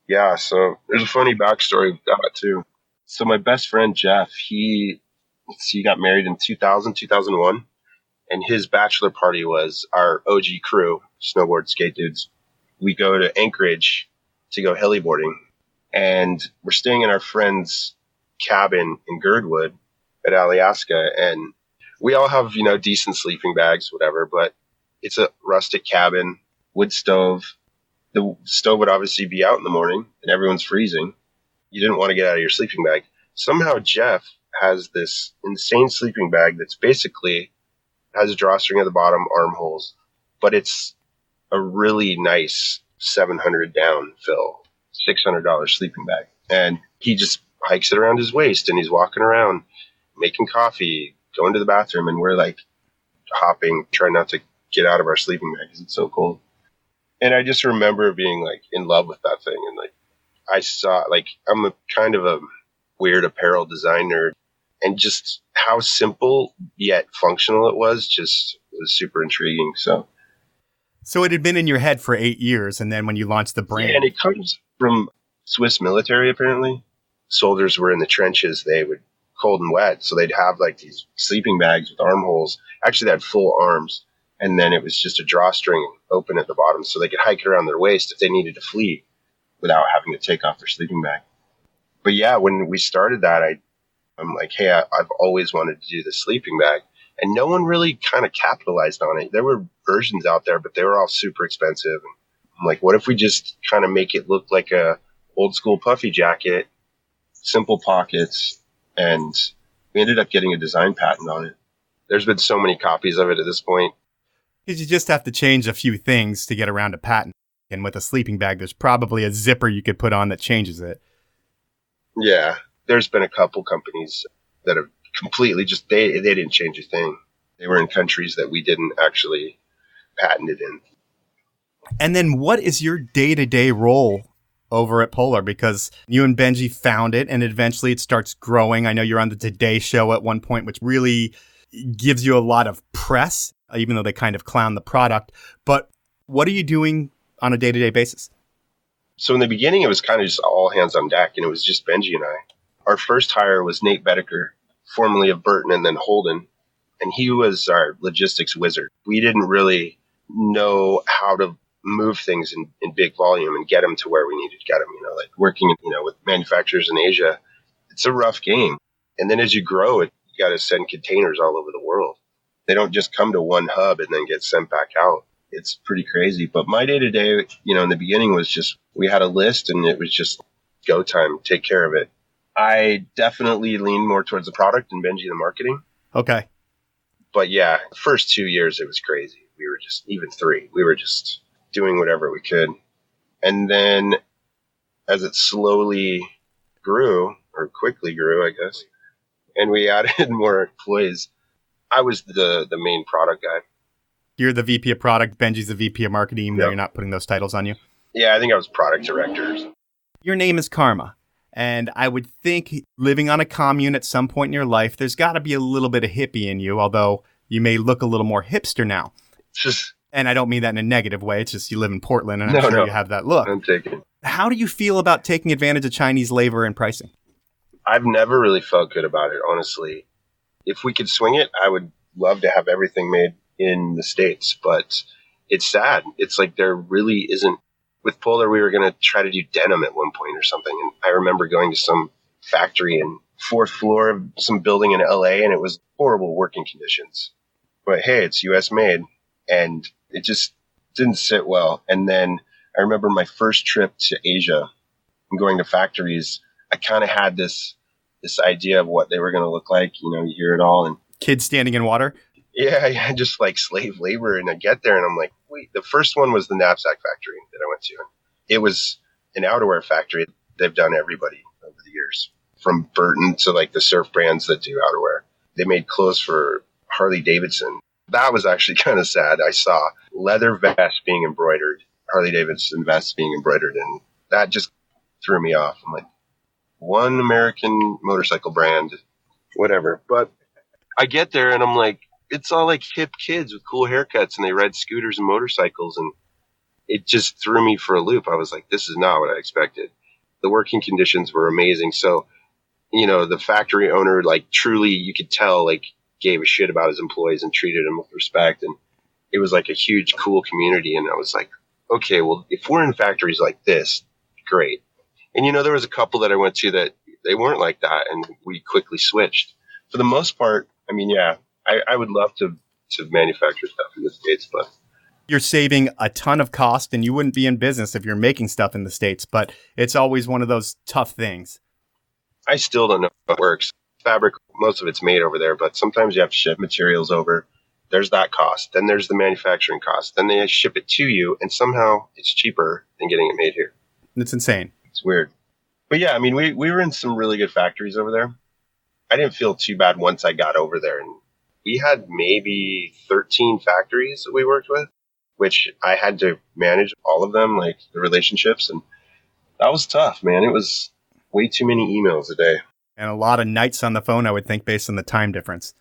[SPEAKER 3] Yeah, so there's a funny backstory with that too. So my best friend, Jeff, he got married in 2001, and his bachelor party was our OG crew, snowboard skate dudes. We go to Anchorage to go heliboarding, and we're staying in our friend's cabin in Girdwood at Alaska, and we all have, decent sleeping bags, whatever, but it's a rustic cabin, wood stove. The stove would obviously be out in the morning, and everyone's freezing. You didn't want to get out of your sleeping bag. Somehow Jeff has this insane sleeping bag that's basically has a drawstring at the bottom, armholes, but it's a really nice 700 down fill, $600 sleeping bag. And he just hikes it around his waist, and he's walking around making coffee, going to the bathroom, and we're like hopping, trying not to get out of our sleeping bag because it's so cold. And I just remember being like in love with that thing. And like, I saw, like, I'm a kind of a weird apparel designer, and just how simple yet functional it was was super intriguing. So
[SPEAKER 2] it had been in your head for 8 years. And then when you launched the brand.
[SPEAKER 3] Yeah, and it comes from Swiss military, apparently. Soldiers were in the trenches. They would cold and wet. So they'd have like these sleeping bags with armholes. Actually, they had full arms. And then it was just a drawstring open at the bottom, so they could hike it around their waist if they needed to flee without having to take off their sleeping bag. But yeah, when we started that, I'm like, hey, I've always wanted to do the sleeping bag. And no one really kind of capitalized on it. There were versions out there, but they were all super expensive. And I'm like, what if we just kind of make it look like a old school puffy jacket, simple pockets, and we ended up getting a design patent on it. There's been so many copies of it at this point.
[SPEAKER 2] Because you just have to change a few things to get around a patent. And with a sleeping bag, there's probably a zipper you could put on that changes it.
[SPEAKER 3] Yeah. There's been a couple companies that have completely just, they didn't change a thing. They were in countries that we didn't actually patent it in.
[SPEAKER 2] And then what is your day-to-day role over at Polar? Because you and Benji found it and eventually it starts growing. I know you're on the Today Show at one point, which really gives you a lot of press, even though they kind of clown the product. But what are you doing on a day-to-day basis?
[SPEAKER 3] So in the beginning, it was kind of just all hands on deck, and it was just Benji and I. Our first hire was Nate Bedecker, formerly of Burton and then Holden, and he was our logistics wizard. We didn't really know how to move things in big volume and get them to where we needed to get them. Like working, with manufacturers in Asia, it's a rough game. And then as you grow it, you got to send containers all over the world. They don't just come to one hub and then get sent back out. It's pretty crazy. But my day to day, in the beginning was just, we had a list and it was just go time, take care of it. I definitely leaned more towards the product and Benji the marketing.
[SPEAKER 2] Okay.
[SPEAKER 3] But yeah, first 2 years, it was crazy. We were just, even 3, we were just doing whatever we could. And then as it slowly grew, or quickly grew, I guess, and we added more employees, I was the main product guy.
[SPEAKER 2] You're the VP of product, Benji's the VP of marketing, even though
[SPEAKER 3] Yep.
[SPEAKER 2] you're not putting those titles on you?
[SPEAKER 3] Yeah, I think I was product director.
[SPEAKER 2] Your name is Kharma. And I would think living on a commune at some point in your life, there's got to be a little bit of hippie in you, although you may look a little more hipster now. And I don't mean that in a negative way. It's just you live in Portland, and I'm sure you have that look.
[SPEAKER 3] I'm taking.
[SPEAKER 2] How do you feel about taking advantage of Chinese labor and pricing?
[SPEAKER 3] I've never really felt good about it, honestly. If we could swing it, I would love to have everything made in the States, but it's sad. It's like there really isn't. With Polar, we were going to try to do denim at one point or something. And I remember going to some factory in 4th floor of some building in LA, and it was horrible working conditions. But hey, it's US made. And it just didn't sit well. And then I remember my first trip to Asia and going to factories, I kind of had this idea of what they were going to look like. You hear it all. And
[SPEAKER 2] kids standing in water?
[SPEAKER 3] Yeah, just like slave labor. And I get there and I'm like, wait, the first one was the knapsack factory that I went to. It was an outerwear factory. They've done everybody over the years, from Burton to like the surf brands that do outerwear. They made clothes for Harley Davidson. That was actually kind of sad. I saw leather vests being embroidered, Harley Davidson vests being embroidered, and that just threw me off. I'm like, one American motorcycle brand, whatever. But I get there and I'm like, it's all like hip kids with cool haircuts and they ride scooters and motorcycles, and it just threw me for a loop. I was like, this is not what I expected. The working conditions were amazing. So, the factory owner, like truly you could tell, like gave a shit about his employees and treated them with respect. And it was like a huge, cool community. And I was like, okay, well, if we're in factories like this, great. And, there was a couple that I went to that they weren't like that. And we quickly switched. For the most part, I mean, yeah, I would love to manufacture stuff in the States, but
[SPEAKER 2] You're saving a ton of cost, and you wouldn't be in business if you're making stuff in the States, but it's always one of those tough things.
[SPEAKER 3] I still don't know how it works. Fabric, most of it's made over there, but sometimes you have to ship materials over. There's that cost. Then there's the manufacturing cost. Then they ship it to you, and somehow it's cheaper than getting it made here.
[SPEAKER 2] It's insane.
[SPEAKER 3] It's weird. But yeah, I mean, we were in some really good factories over there. I didn't feel too bad once I got over there. And we had maybe 13 factories that we worked with, which I had to manage all of them, like the relationships. And that was tough, man. It was way too many emails a day.
[SPEAKER 2] And a lot of nights on the phone, I would think, based on the time difference.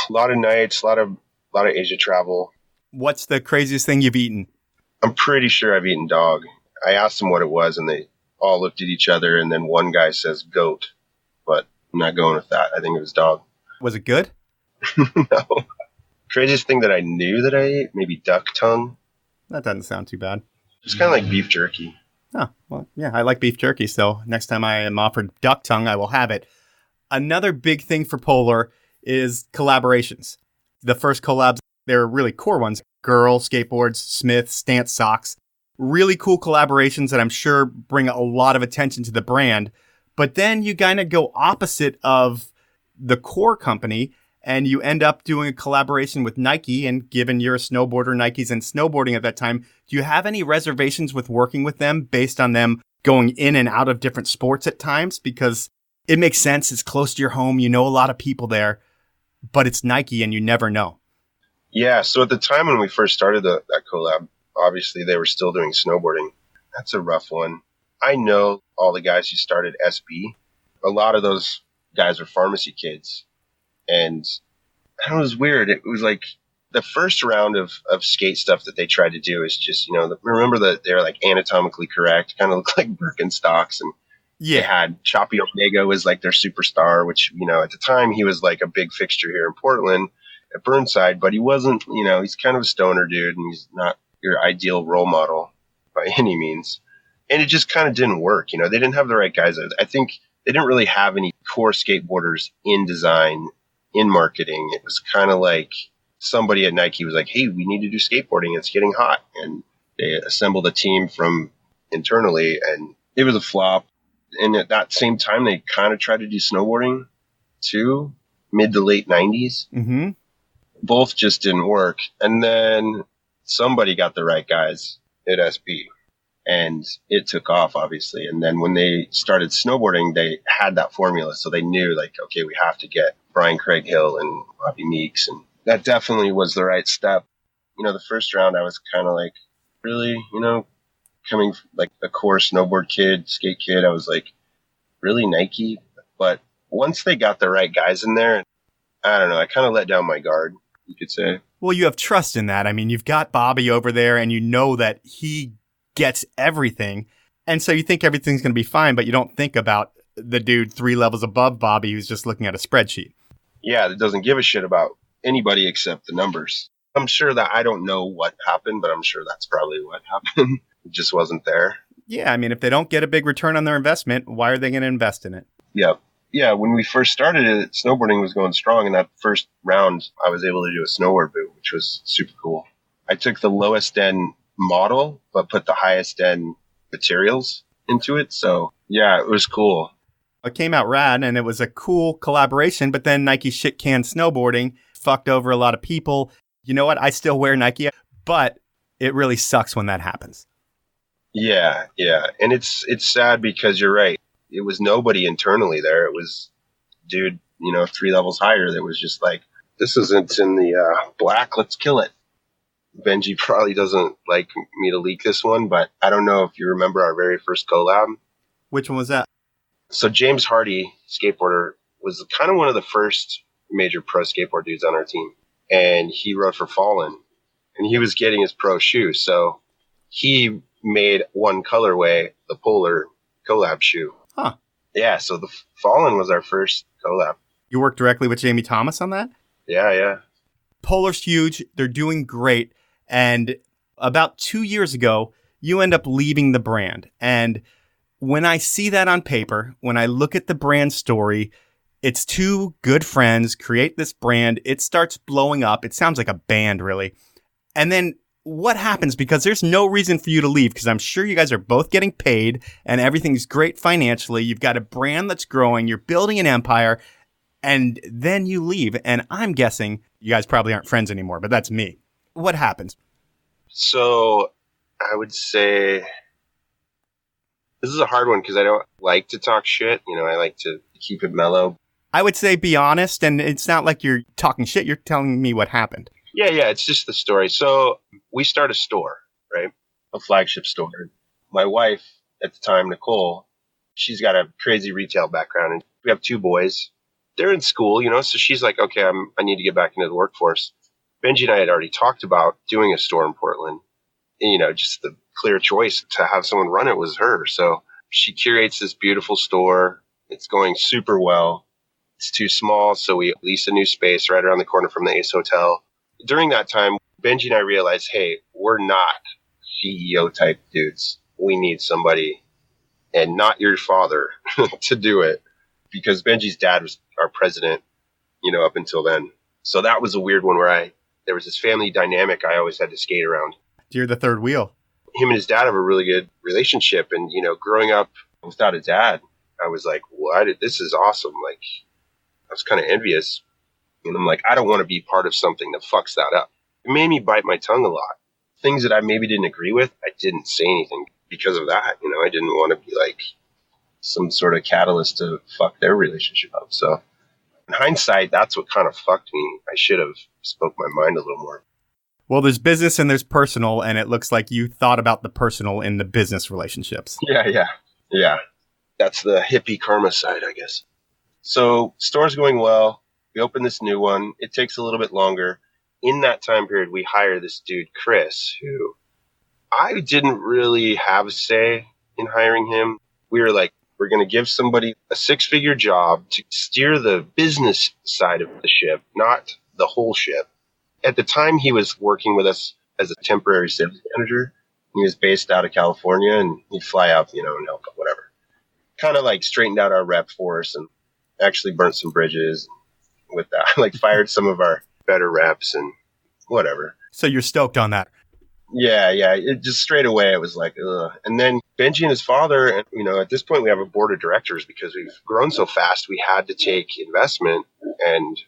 [SPEAKER 3] A lot of nights, a lot of Asia travel.
[SPEAKER 2] What's the craziest thing you've eaten?
[SPEAKER 3] I'm pretty sure I've eaten dog. I asked them what it was, and they all looked at each other, and then one guy says goat, but I'm not going with that. I think it was dog.
[SPEAKER 2] Was it good?
[SPEAKER 3] No. Craziest thing that I knew that I ate, maybe duck tongue.
[SPEAKER 2] That doesn't sound too bad.
[SPEAKER 3] It's kind of like beef jerky.
[SPEAKER 2] Oh, well, yeah, I like beef jerky, so next time I am offered duck tongue, I will have it. Another big thing for Polar is collaborations. The first collabs, they're really core ones. Girl, skateboards, Smith, Stance socks. Really cool collaborations that I'm sure bring a lot of attention to the brand. But then you kind of go opposite of the core company and you end up doing a collaboration with Nike. And given you're a snowboarder, Nike's in snowboarding at that time, do you have any reservations with working with them based on them going in and out of different sports at times? Because it makes sense. It's close to your home. You know a lot of people there, but it's Nike and you never know.
[SPEAKER 3] Yeah. So at the time when we first started that collab, obviously they were still doing snowboarding. That's a rough one. I know all the guys who started SB. A lot of those guys were pharmacy kids. And it was weird. It was like the first round of skate stuff that they tried to do is just, remember that they're like anatomically correct, kind of look like Birkenstocks. And they had Choppy Omega was like their superstar, which, at the time he was like a big fixture here in Portland at Burnside, but he wasn't, he's kind of a stoner dude and he's not your ideal role model by any means. And it just kind of didn't work. They didn't have the right guys. I think they didn't really have any core skateboarders in design, in marketing. It was kind of like somebody at Nike was like, hey, we need to do skateboarding. It's getting hot. And they assembled a team from internally and it was a flop. And at that same time, they kind of tried to do snowboarding too, mid to late 90s.
[SPEAKER 2] Mm-hmm.
[SPEAKER 3] Both just didn't work. And then somebody got the right guys at SB. And it took off, obviously. And then when they started snowboarding, they had that formula. So they knew, like, okay, we have to get Brian Craig Hill and Bobby Meeks. And that definitely was the right step. The first round, I was kind of like, really, coming from, like, a core snowboard kid, skate kid, I was like, really Nike? But once they got the right guys in there, I don't know, I kind of let down my guard, you could say.
[SPEAKER 2] Well, you have trust in that. I mean, you've got Bobby over there and you know that he gets everything. And so you think everything's going to be fine, but you don't think about the dude 3 levels above Bobby who's just looking at a spreadsheet.
[SPEAKER 3] Yeah, that doesn't give a shit about anybody except the numbers. I'm sure that I don't know what happened, but I'm sure that's probably what happened. It just wasn't there.
[SPEAKER 2] Yeah, I mean, if they don't get a big return on their investment, why are they going to invest in it?
[SPEAKER 3] Yeah. Yeah, when we first started it, snowboarding was going strong. And that first round, I was able to do a snowboard boot, which was super cool. I took the lowest end model, but put the highest end materials into it. So yeah, it was cool.
[SPEAKER 2] It came out rad and it was a cool collaboration, but then Nike shit canned snowboarding, fucked over a lot of people. You know what? I still wear Nike, but it really sucks when that happens.
[SPEAKER 3] Yeah. And it's sad because you're right. It was nobody internally there. It was dude, 3 levels higher that was just like, this isn't in the black, let's kill it. Benji probably doesn't like me to leak this one, but I don't know if you remember our very first collab.
[SPEAKER 2] Which one was that?
[SPEAKER 3] So James Hardy, skateboarder, was kind of one of the first major pro skateboard dudes on our team. And he rode for Fallen. And he was getting his pro shoe. So he made one colorway, the Polar collab shoe.
[SPEAKER 2] Huh.
[SPEAKER 3] Yeah, so the Fallen was our first collab.
[SPEAKER 2] You worked directly with Jamie Thomas on that?
[SPEAKER 3] Yeah.
[SPEAKER 2] Polar's huge. They're doing great. And about 2 years ago, you end up leaving the brand. And when I see that on paper, when I look at the brand story, it's 2 good friends create this brand. It starts blowing up. It sounds like a band, really. And then what happens? Because there's no reason for you to leave, because I'm sure you guys are both getting paid and everything's great financially. You've got a brand that's growing. You're building an empire. And then you leave. And I'm guessing you guys probably aren't friends anymore, but that's me. What happens?
[SPEAKER 3] So I would say this is a hard one because I don't like to talk shit. I like to keep it mellow.
[SPEAKER 2] I would say be honest, and it's not like you're talking shit. You're telling me what happened.
[SPEAKER 3] Yeah, it's just the story. So we start a store, right? A flagship store. My wife at the time, Nicole, she's got a crazy retail background, and we have 2 boys. They're in school, so she's like, okay, I need to get back into the workforce. Benji and I had already talked about doing a store in Portland. And, just the clear choice to have someone run it was her. So she curates this beautiful store. It's going super well. It's too small, so we lease a new space right around the corner from the Ace Hotel. During that time, Benji and I realized, hey, we're not CEO type dudes. We need somebody, and not your father, to do it. Because Benji's dad was our president, up until then. So that was a weird one where there was this family dynamic I always had to skate around.
[SPEAKER 2] You're the third wheel.
[SPEAKER 3] Him and his dad have a really good relationship. And, growing up without a dad, I was like, what? This is awesome. Like, I was kind of envious. And I'm like, I don't want to be part of something that fucks that up. It made me bite my tongue a lot. Things that I maybe didn't agree with, I didn't say anything because of that. I didn't want to be like some sort of catalyst to fuck their relationship up. So in hindsight, that's what kind of fucked me. I should have spoke my mind a little more.
[SPEAKER 2] Well, there's business and there's personal, and it looks like you thought about the personal in the business relationships.
[SPEAKER 3] Yeah. That's the hippie karma side, I guess. So store's going well. We open this new one. It takes a little bit longer. In that time period, we hire this dude, Chris, who I didn't really have a say in hiring him. We were like, we're going to give somebody a 6-figure job to steer the business side of the ship, not the whole ship. At the time, he was working with us as a temporary sales manager. He was based out of California, and he'd fly out, and help, whatever. Kind of like straightened out our rep force and actually burnt some bridges with that. Like fired some of our better reps and whatever.
[SPEAKER 2] So you're stoked on that?
[SPEAKER 3] Yeah. It just straight away, it was like, ugh. And then Benji and his father, and at this point we have a board of directors because we've grown so fast. We had to take investment, and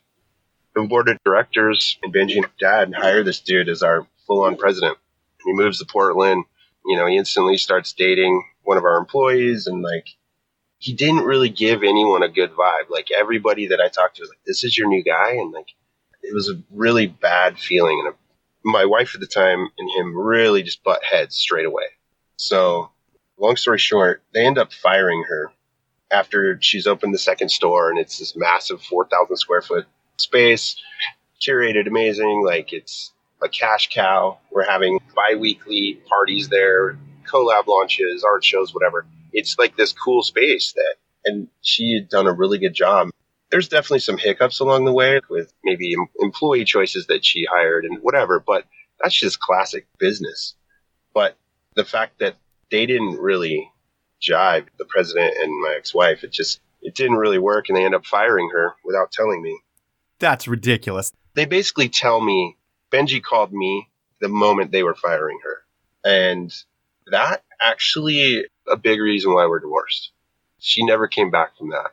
[SPEAKER 3] the board of directors and Benji and dad hire this dude as our full-on president. He moves to Portland. He instantly starts dating one of our employees, and like, he didn't really give anyone a good vibe. Like everybody that I talked to was like, this is your new guy. And like, it was a really bad feeling. And my wife at the time and him really just butt heads straight away. So long story short, they end up firing her after she's opened the second store. And it's this massive 4,000 square foot space, curated amazing. Like it's a cash cow. We're having bi-weekly parties there, collab launches, art shows, whatever. It's like this cool space and she had done a really good job. There's definitely some hiccups along the way with maybe employee choices that she hired and whatever, but that's just classic business. But the fact that they didn't really jive, the president and my ex-wife, it didn't really work, and they end up firing her without telling me.
[SPEAKER 2] That's ridiculous.
[SPEAKER 3] They basically tell me, Benji called me the moment they were firing her. And that actually a big reason why we're divorced. She never came back from that.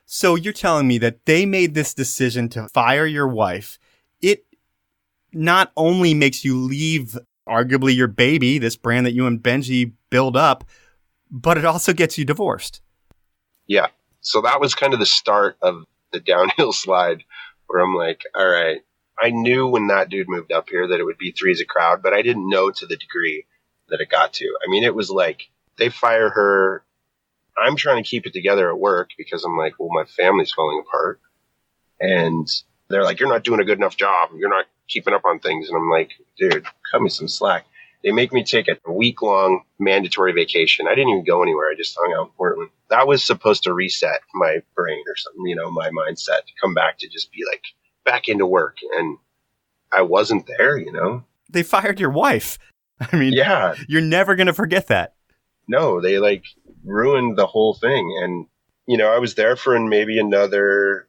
[SPEAKER 2] So you're telling me that they made this decision to fire your wife. It not only makes you leave arguably your baby, this brand that you and Benji build up, but it also gets you divorced.
[SPEAKER 3] Yeah. So that was kind of the start of the downhill slide where I'm like, all right, I knew when that dude moved up here that it would be three's a crowd, but I didn't know to the degree that it got to. I mean, it was like they fire her. I'm trying to keep it together at work because I'm like, well, my family's falling apart. And they're like, you're not doing a good enough job. You're not keeping up on things. And I'm like, dude, cut me some slack. They make me take a week-long mandatory vacation. I didn't even go anywhere. I just hung out in Portland. That was supposed to reset my brain or something, my mindset to come back to just be like back into work. And I wasn't there,
[SPEAKER 2] They fired your wife. I mean, yeah, you're never going to forget that.
[SPEAKER 3] No, they like ruined the whole thing. And, I was there for maybe another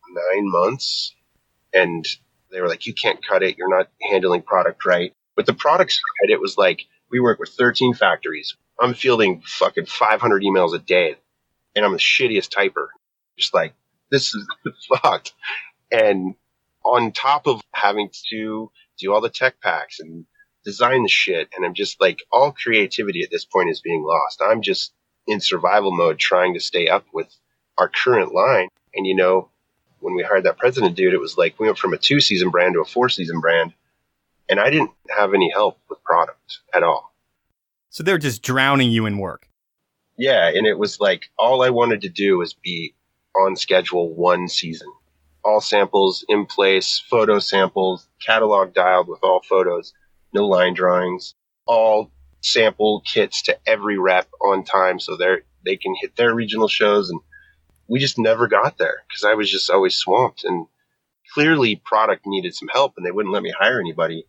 [SPEAKER 3] 9 months, and they were like, you can't cut it. You're not handling product right. But the product side, it was like, we work with 13 factories. I'm fielding fucking 500 emails a day, and I'm the shittiest typer. Just like, this is fucked. And on top of having to do all the tech packs and design the shit, and I'm just like, all creativity at this point is being lost. I'm just in survival mode trying to stay up with our current line. And when we hired that president dude, it was like we went from a 2-season brand to a 4-season brand, and I didn't have any help with product at all.
[SPEAKER 2] So they're just drowning you in work.
[SPEAKER 3] Yeah, and it was like all I wanted to do was be on schedule 1 season. All samples in place, photo samples, catalog dialed with all photos, no line drawings, all sample kits to every rep on time so they can hit their regional shows. And we just never got there because I was just always swamped. And clearly product needed some help, and they wouldn't let me hire anybody.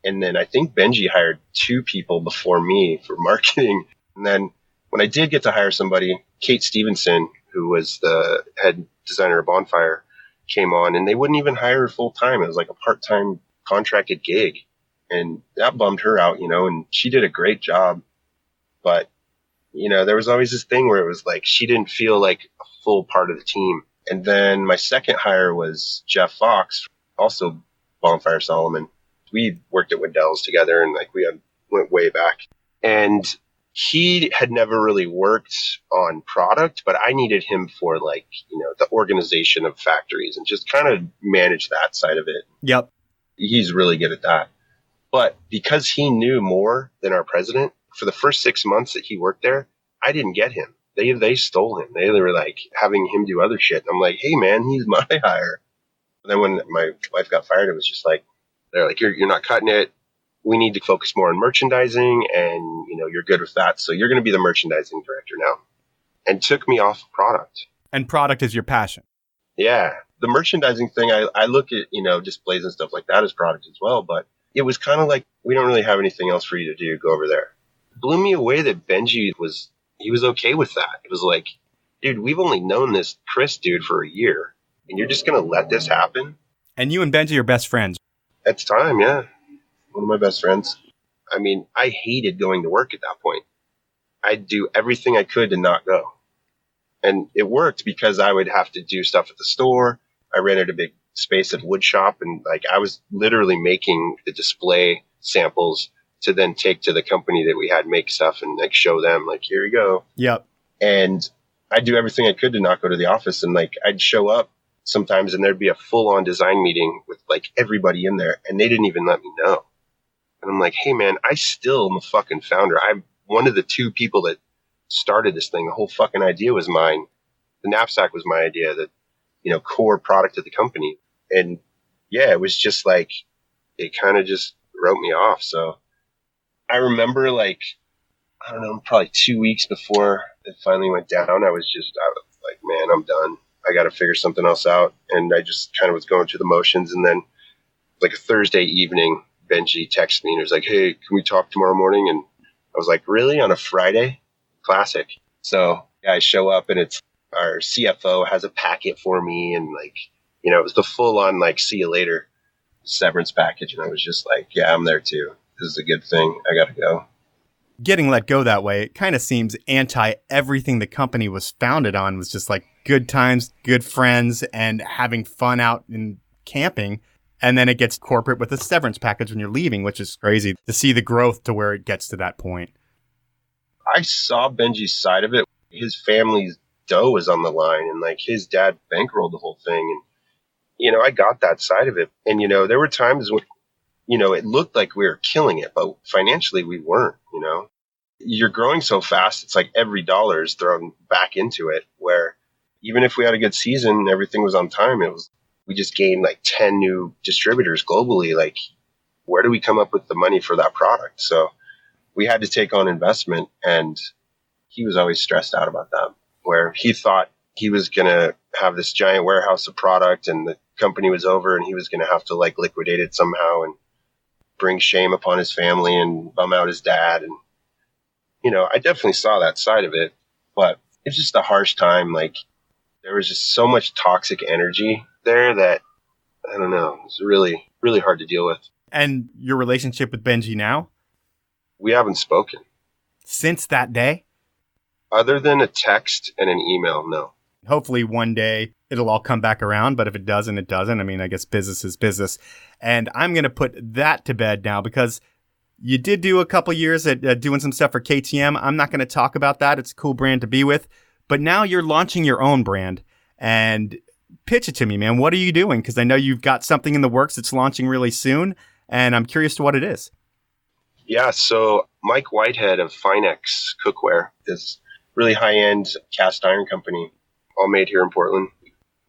[SPEAKER 3] And then I think Benji hired 2 people before me for marketing. And then when I did get to hire somebody, Kate Stevenson, who was the head designer of Bonfire, came on, and they wouldn't even hire her full time. It was like a part-time contracted gig. And that bummed her out, and she did a great job. But, there was always this thing where it was like she didn't feel like a full part of the team. And then my second hire was Jeff Fox, also Bonfire Solomon. We worked at Wendell's together, and like went way back. And he had never really worked on product, but I needed him for like, the organization of factories and just kind of manage that side of it.
[SPEAKER 2] Yep.
[SPEAKER 3] He's really good at that. But because he knew more than our president, for the first 6 months that he worked there, I didn't get him. They stole him. They were like having him do other shit. And I'm like, hey man, he's my hire. And then when my wife got fired, it was just like, they're like, you're not cutting it. We need to focus more on merchandising, and you're good with that. So you're going to be the merchandising director now. And took me off product.
[SPEAKER 2] And product is your passion.
[SPEAKER 3] Yeah. The merchandising thing, I look at, displays and stuff like that as product as well. But it was kind of like, we don't really have anything else for you to do. Go over there. It blew me away that Benji was okay with that. It was like, dude, we've only known this Chris dude for a year, and you're just going to let this happen?
[SPEAKER 2] And you and Benji are best friends.
[SPEAKER 3] At the time, yeah. One of my best friends. I mean, I hated going to work at that point. I'd do everything I could to not go. And it worked because I would have to do stuff at the store. I rented a big space at a wood shop, and like I was literally making the display samples to then take to the company that we had make stuff and like show them like, here you go.
[SPEAKER 2] Yep.
[SPEAKER 3] And I'd do everything I could to not go to the office, and like I'd show up sometimes and there'd be a full-on design meeting with like everybody in there, and they didn't even let me know. And I'm like, hey man, I still am a fucking founder. I'm one of the two people that started this thing. The whole fucking idea was mine. The knapsack was my idea, that, core product of the company. And yeah, it was just like, it kind of just wrote me off. So I remember like, I don't know, probably 2 weeks before it finally went down, I was like, man, I'm done. I got to figure something else out. And I just kind of was going through the motions. And then like a Thursday evening, Benji texted me and was like, hey, can we talk tomorrow morning? And I was like, really? On a Friday? Classic. So I show up, and it's our CFO has a packet for me. And like, it was the full on like, see you later severance package. And I was just like, yeah, I'm there too. This is a good thing. I got to go.
[SPEAKER 2] Getting let go that way, it kind of seems anti everything the company was founded on. Was just like good times, good friends, and having fun out in camping. And then it gets corporate with a severance package when you're leaving, which is crazy to see the growth to where it gets to that point.
[SPEAKER 3] I saw Benji's side of it. His family's dough was on the line, and like his dad bankrolled the whole thing. And, I got that side of it. And, there were times when, it looked like we were killing it, but financially we weren't, You're growing so fast. It's like every dollar is thrown back into it, where even if we had a good season and everything was on time, we just gained like 10 new distributors globally. Like, where do we come up with the money for that product? So we had to take on investment, and he was always stressed out about that, where he thought he was going to have this giant warehouse of product and the company was over, and he was going to have to like liquidate it somehow and bring shame upon his family and bum out his dad. And, I definitely saw that side of it, but it's just a harsh time. Like, there was just so much toxic energy there that, I don't know, it's really, really hard to deal with.
[SPEAKER 2] And your relationship with Benji now?
[SPEAKER 3] We haven't spoken.
[SPEAKER 2] Since that day?
[SPEAKER 3] Other than a text and an email, no.
[SPEAKER 2] Hopefully one day it'll all come back around, but if it doesn't, it doesn't. I mean, I guess business is business. And I'm going to put that to bed now, because you did do a couple years at doing some stuff for KTM. I'm not going to talk about that. It's a cool brand to be with. But now you're launching your own brand. And pitch it to me, man. What are you doing? Because I know you've got something in the works that's launching really soon, and I'm curious to what it is.
[SPEAKER 3] Yeah, so Mike Whitehead of Finex Cookware, this really high-end cast iron company, all made here in Portland.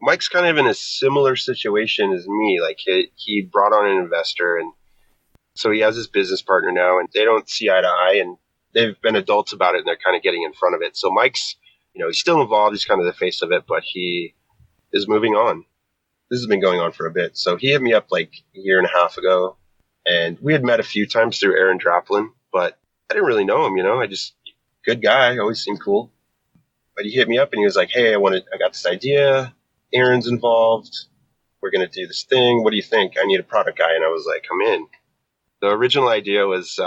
[SPEAKER 3] Mike's kind of in a similar situation as me. Like, he brought on an investor, and so he has his business partner now, and they don't see eye to eye, and they've been adults about it, and they're kind of getting in front of it. So Mike's, he's still involved. He's kind of the face of it, but he is moving on. This has been going on for a bit. So he hit me up like a year and a half ago, and we had met a few times through Aaron Draplin, but I didn't really know him, good guy, always seemed cool. But he hit me up and he was like, hey, I got this idea. Aaron's involved. We're going to do this thing. What do you think? I need a product guy. And I was like, come in. The original idea was,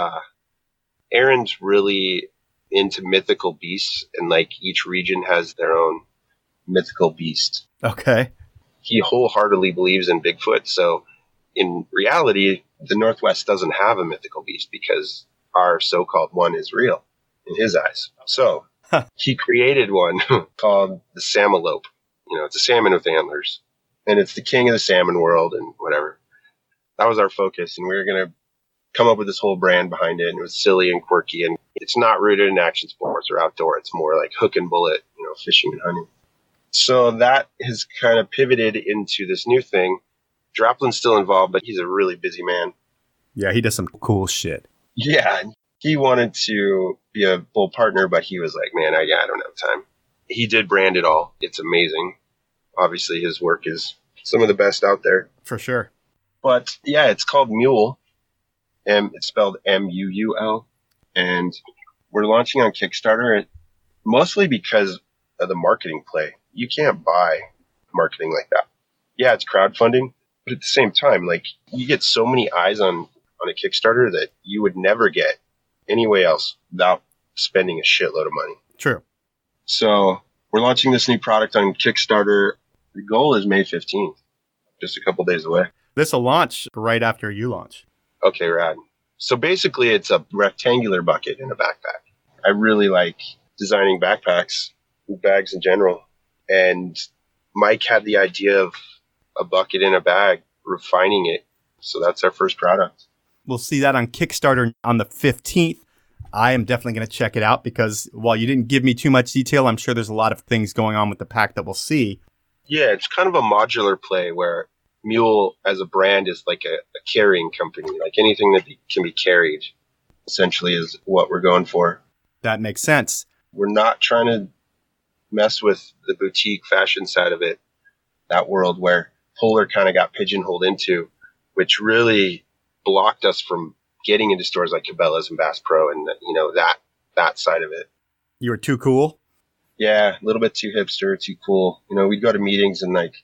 [SPEAKER 3] Aaron's really into mythical beasts, and like each region has their own mythical beast.
[SPEAKER 2] Okay.
[SPEAKER 3] He wholeheartedly believes in Bigfoot. So in reality, the Northwest doesn't have a mythical beast because our so-called one is real in his eyes. So he created one called the Salmalope. It's a salmon with antlers, and it's the king of the salmon world and whatever. That was our focus, and we were going to come up with this whole brand behind it, and it was silly and quirky, and it's not rooted in action sports or outdoor. It's more like hook and bullet, fishing and hunting. So that has kind of pivoted into this new thing. Draplin's still involved, but he's a really busy man.
[SPEAKER 2] Yeah, he does some cool shit.
[SPEAKER 3] Yeah, he wanted to be a full partner, but he was like, man, I don't have time. He did brand it all. It's amazing. Obviously, his work is some of the best out there.
[SPEAKER 2] For sure.
[SPEAKER 3] But yeah, it's called Mule. It's spelled M-U-U-L. And we're launching on Kickstarter mostly because of the marketing play. You can't buy marketing like that. Yeah, it's crowdfunding, but at the same time, like, you get so many eyes on a Kickstarter that you would never get anywhere else without spending a shitload of money.
[SPEAKER 2] True.
[SPEAKER 3] So we're launching this new product on Kickstarter. The goal is May 15th, just a couple days away.
[SPEAKER 2] This will launch right after you launch.
[SPEAKER 3] Okay, rad. So basically, it's a rectangular bucket in a backpack. I really like designing backpacks, bags in general. And Mike had the idea of a bucket in a bag, refining it. So that's our first product.
[SPEAKER 2] We'll see that on Kickstarter on the 15th. I am definitely going to check it out because while you didn't give me too much detail, I'm sure there's a lot of things going on with the pack that we'll see.
[SPEAKER 3] Yeah, it's kind of a modular play where Mule as a brand is like a carrying company. Like anything that can be carried essentially is what we're going for.
[SPEAKER 2] That makes sense.
[SPEAKER 3] We're not trying to mess with the boutique fashion side of it, that world where Polar kind of got pigeonholed into, which really blocked us from getting into stores like Cabela's and Bass Pro and that side of it.
[SPEAKER 2] You were too cool?
[SPEAKER 3] Yeah, a little bit too hipster, too cool. We'd go to meetings and like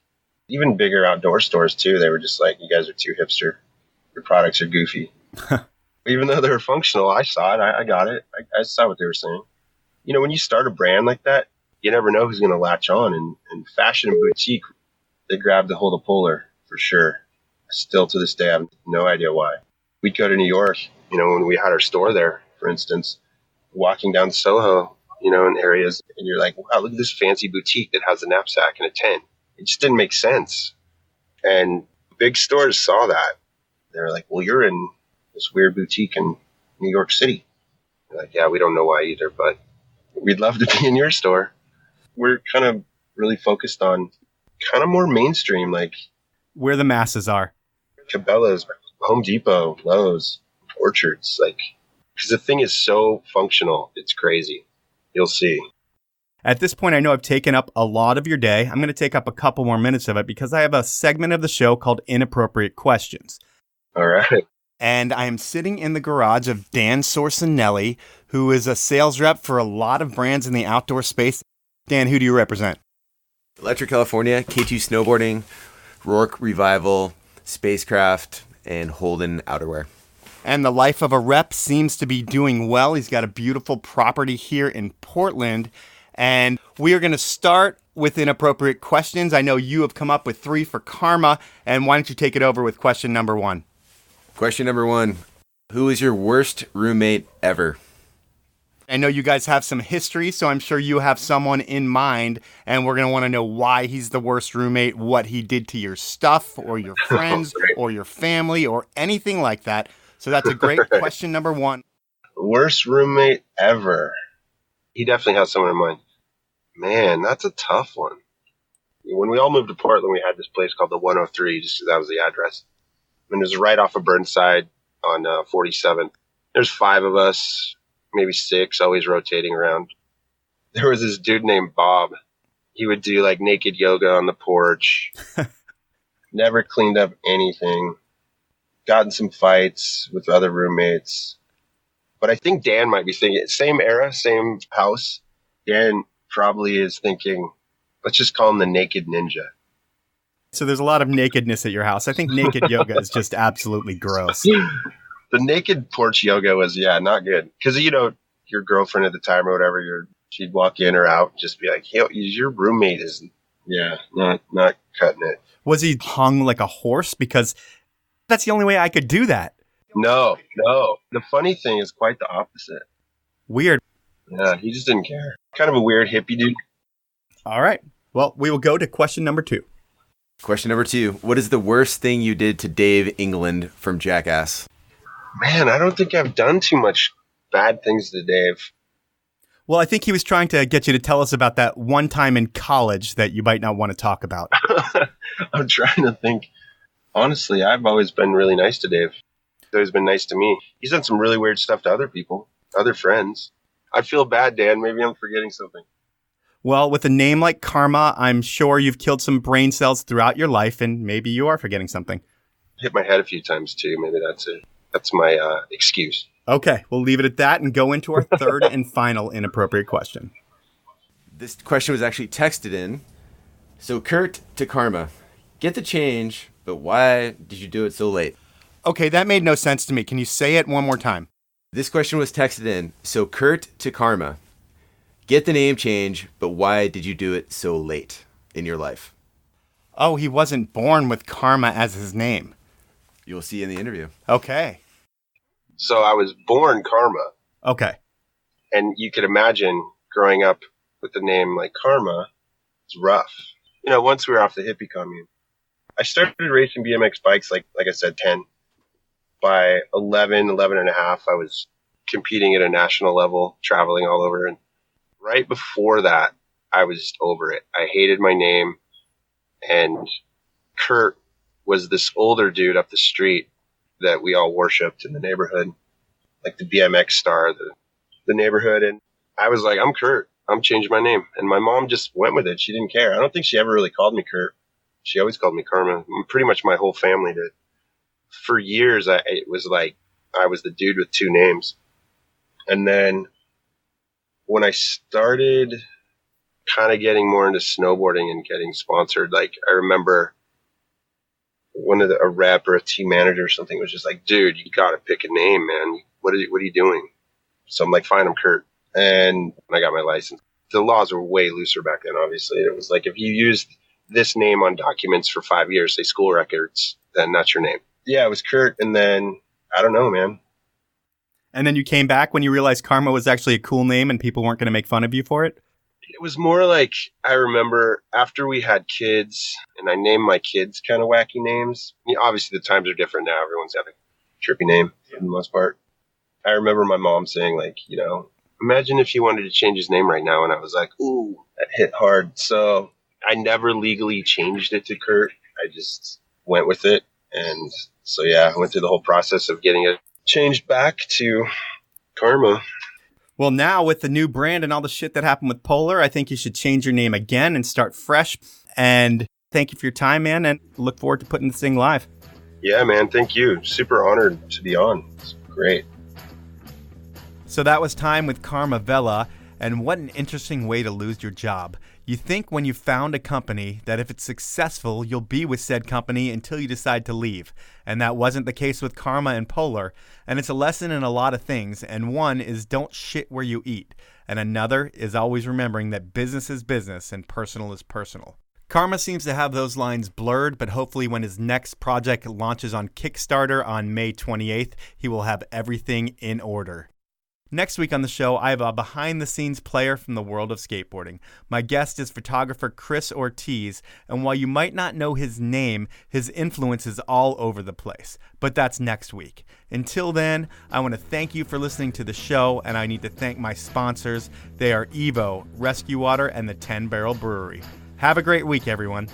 [SPEAKER 3] even bigger outdoor stores too. They were just like, you guys are too hipster. Your products are goofy. Even though they were functional, I saw it. I got it. I saw what they were saying. When you start a brand like that, you never know who's going to latch on. And fashion and boutique, they grabbed the hold of Polar for sure. Still to this day, I have no idea why. We'd go to New York, when we had our store there, for instance, walking down Soho, in areas, and you're like, wow, look at this fancy boutique that has a knapsack and a tent. It just didn't make sense. And big stores saw that. They were like, well, you're in this weird boutique in New York City. They're like, yeah, we don't know why either, but we'd love to be in your store. We're kind of really focused on kind of more mainstream, like
[SPEAKER 2] where the masses are.
[SPEAKER 3] Cabela's, Home Depot, Lowe's, Orchards, because the thing is so functional, it's crazy. You'll see.
[SPEAKER 2] At this point, I know I've taken up a lot of your day. I'm going to take up a couple more minutes of it because I have a segment of the show called Inappropriate Questions.
[SPEAKER 3] All right.
[SPEAKER 2] And I am sitting in the garage of Dan Sorcinelli, who is a sales rep for a lot of brands in the outdoor space. Dan, who do you represent?
[SPEAKER 4] Electric California, K2 Snowboarding, Rourke Revival, Spacecraft, and Holden Outerwear.
[SPEAKER 2] And the life of a rep seems to be doing well. He's got a beautiful property here in Portland. And we are going to start with Inappropriate Questions. I know you have come up with 3 for Kharma. And why don't you take it over with question number 1?
[SPEAKER 4] Question number 1. Who is your worst roommate ever?
[SPEAKER 2] I know you guys have some history, so I'm sure you have someone in mind, and we're going to want to know why he's the worst roommate, what he did to your stuff or your friends or your family or anything like that. So that's a great question number 1.
[SPEAKER 3] Worst roommate ever. He definitely has someone in mind. Man, that's a tough one. When we all moved to Portland, we had this place called the 103, just because that was the address. And it was right off of Burnside on 47. There's 5 of us, maybe 6, always rotating around. There was this dude named Bob. He would do naked yoga on the porch. Never cleaned up anything. Got in some fights with other roommates. But I think Dan might be thinking, same era, same house. Dan probably is thinking, let's just call him the Naked Ninja.
[SPEAKER 2] So there's a lot of nakedness at your house. I think naked yoga is just absolutely gross.
[SPEAKER 3] The naked porch yoga was, not good. Because, your girlfriend at the time or whatever, you're She'd walk in or out and just be like, "Hey, your roommate is, yeah, not cutting it."
[SPEAKER 2] Was he hung like a horse? Because that's the only way I could do that.
[SPEAKER 3] No. The funny thing is quite the opposite.
[SPEAKER 2] Weird.
[SPEAKER 3] Yeah, he just didn't care. Kind of a weird hippie dude.
[SPEAKER 2] All right. Well, we will go to question number 2.
[SPEAKER 4] Question number 2. What is the worst thing you did to Dave England from Jackass?
[SPEAKER 3] Man, I don't think I've done too much bad things to Dave.
[SPEAKER 2] Well, I think he was trying to get you to tell us about that one time in college that you might not want to talk about.
[SPEAKER 3] I'm trying to think. Honestly, I've always been really nice to Dave. He's always been nice to me. He's done some really weird stuff to other people, other friends. I feel bad, Dan. Maybe I'm forgetting something.
[SPEAKER 2] Well, with a name like Kharma, I'm sure you've killed some brain cells throughout your life, and maybe you are forgetting something.
[SPEAKER 3] Hit my head a few times, too. Maybe that's it. That's my excuse.
[SPEAKER 2] Okay, we'll leave it at that and go into our third and final inappropriate question.
[SPEAKER 4] This question was actually texted in. So, Kurt to Kharma, get the change, but why did you do it so late?
[SPEAKER 2] Okay, that made no sense to me. Can you say it one more time?
[SPEAKER 4] This question was texted in. So, Kurt to Kharma, get the name change, but why did you do it so late in your life?
[SPEAKER 2] Oh, he wasn't born with Kharma as his name.
[SPEAKER 4] You'll see in the interview.
[SPEAKER 2] Okay.
[SPEAKER 3] So I was born Kharma.
[SPEAKER 2] Okay.
[SPEAKER 3] And you could imagine growing up with a name like Kharma is rough. Once we were off the hippie commune, I started racing BMX bikes, like I said, 10. By 11 and a half, I was competing at a national level, traveling all over. And right before that, I was just over it. I hated my name. And Kurt was this older dude up the street that we all worshipped in the neighborhood, like the BMX star of the neighborhood. And I was like, I'm Kurt. I'm changing my name. And my mom just went with it. She didn't care. I don't think she ever really called me Kurt. She always called me Kharma. Pretty much my whole family did. For years, it was like I was the dude with 2 names. And then when I started kind of getting more into snowboarding and getting sponsored, like I remember a rep or a team manager or something was just like, dude, you got to pick a name, man. What are you doing? So I'm like, fine, I'm Kurt. And I got my license. The laws were way looser back then, obviously. It was like, if you used this name on documents for 5 years, say school records, then that's your name. Yeah, it was Kurt. And then, I don't know, man.
[SPEAKER 2] And then you came back when you realized Kharma was actually a cool name and people weren't going to make fun of you for it?
[SPEAKER 3] It was more like, I remember after we had kids and I named my kids kind of wacky names. Obviously the times are different now. Everyone's got a trippy name for the most part. I remember my mom saying like, imagine if he wanted to change his name right now. And I was like, ooh, that hit hard. So I never legally changed it to Kurt. I just went with it. And so, yeah, I went through the whole process of getting it changed back to Kharma.
[SPEAKER 2] Well, now with the new brand and all the shit that happened with Polar, I think you should change your name again and start fresh. And thank you for your time, man, and look forward to putting this thing live.
[SPEAKER 3] Yeah, man, thank you. Super honored to be on. It's great.
[SPEAKER 2] So that was time with Kharma Vella, and what an interesting way to lose your job. You think when you found a company that if it's successful, you'll be with said company until you decide to leave. And that wasn't the case with Kharma and Polar. And it's a lesson in a lot of things. And one is don't shit where you eat. And another is always remembering that business is business and personal is personal. Kharma seems to have those lines blurred, but hopefully when his next project launches on Kickstarter on May 28th, he will have everything in order. Next week on the show, I have a behind-the-scenes player from the world of skateboarding. My guest is photographer Chris Ortiz, and while you might not know his name, his influence is all over the place. But that's next week. Until then, I want to thank you for listening to the show, and I need to thank my sponsors. They are Evo, Rescue Water, and the 10 Barrel Brewery. Have a great week, everyone.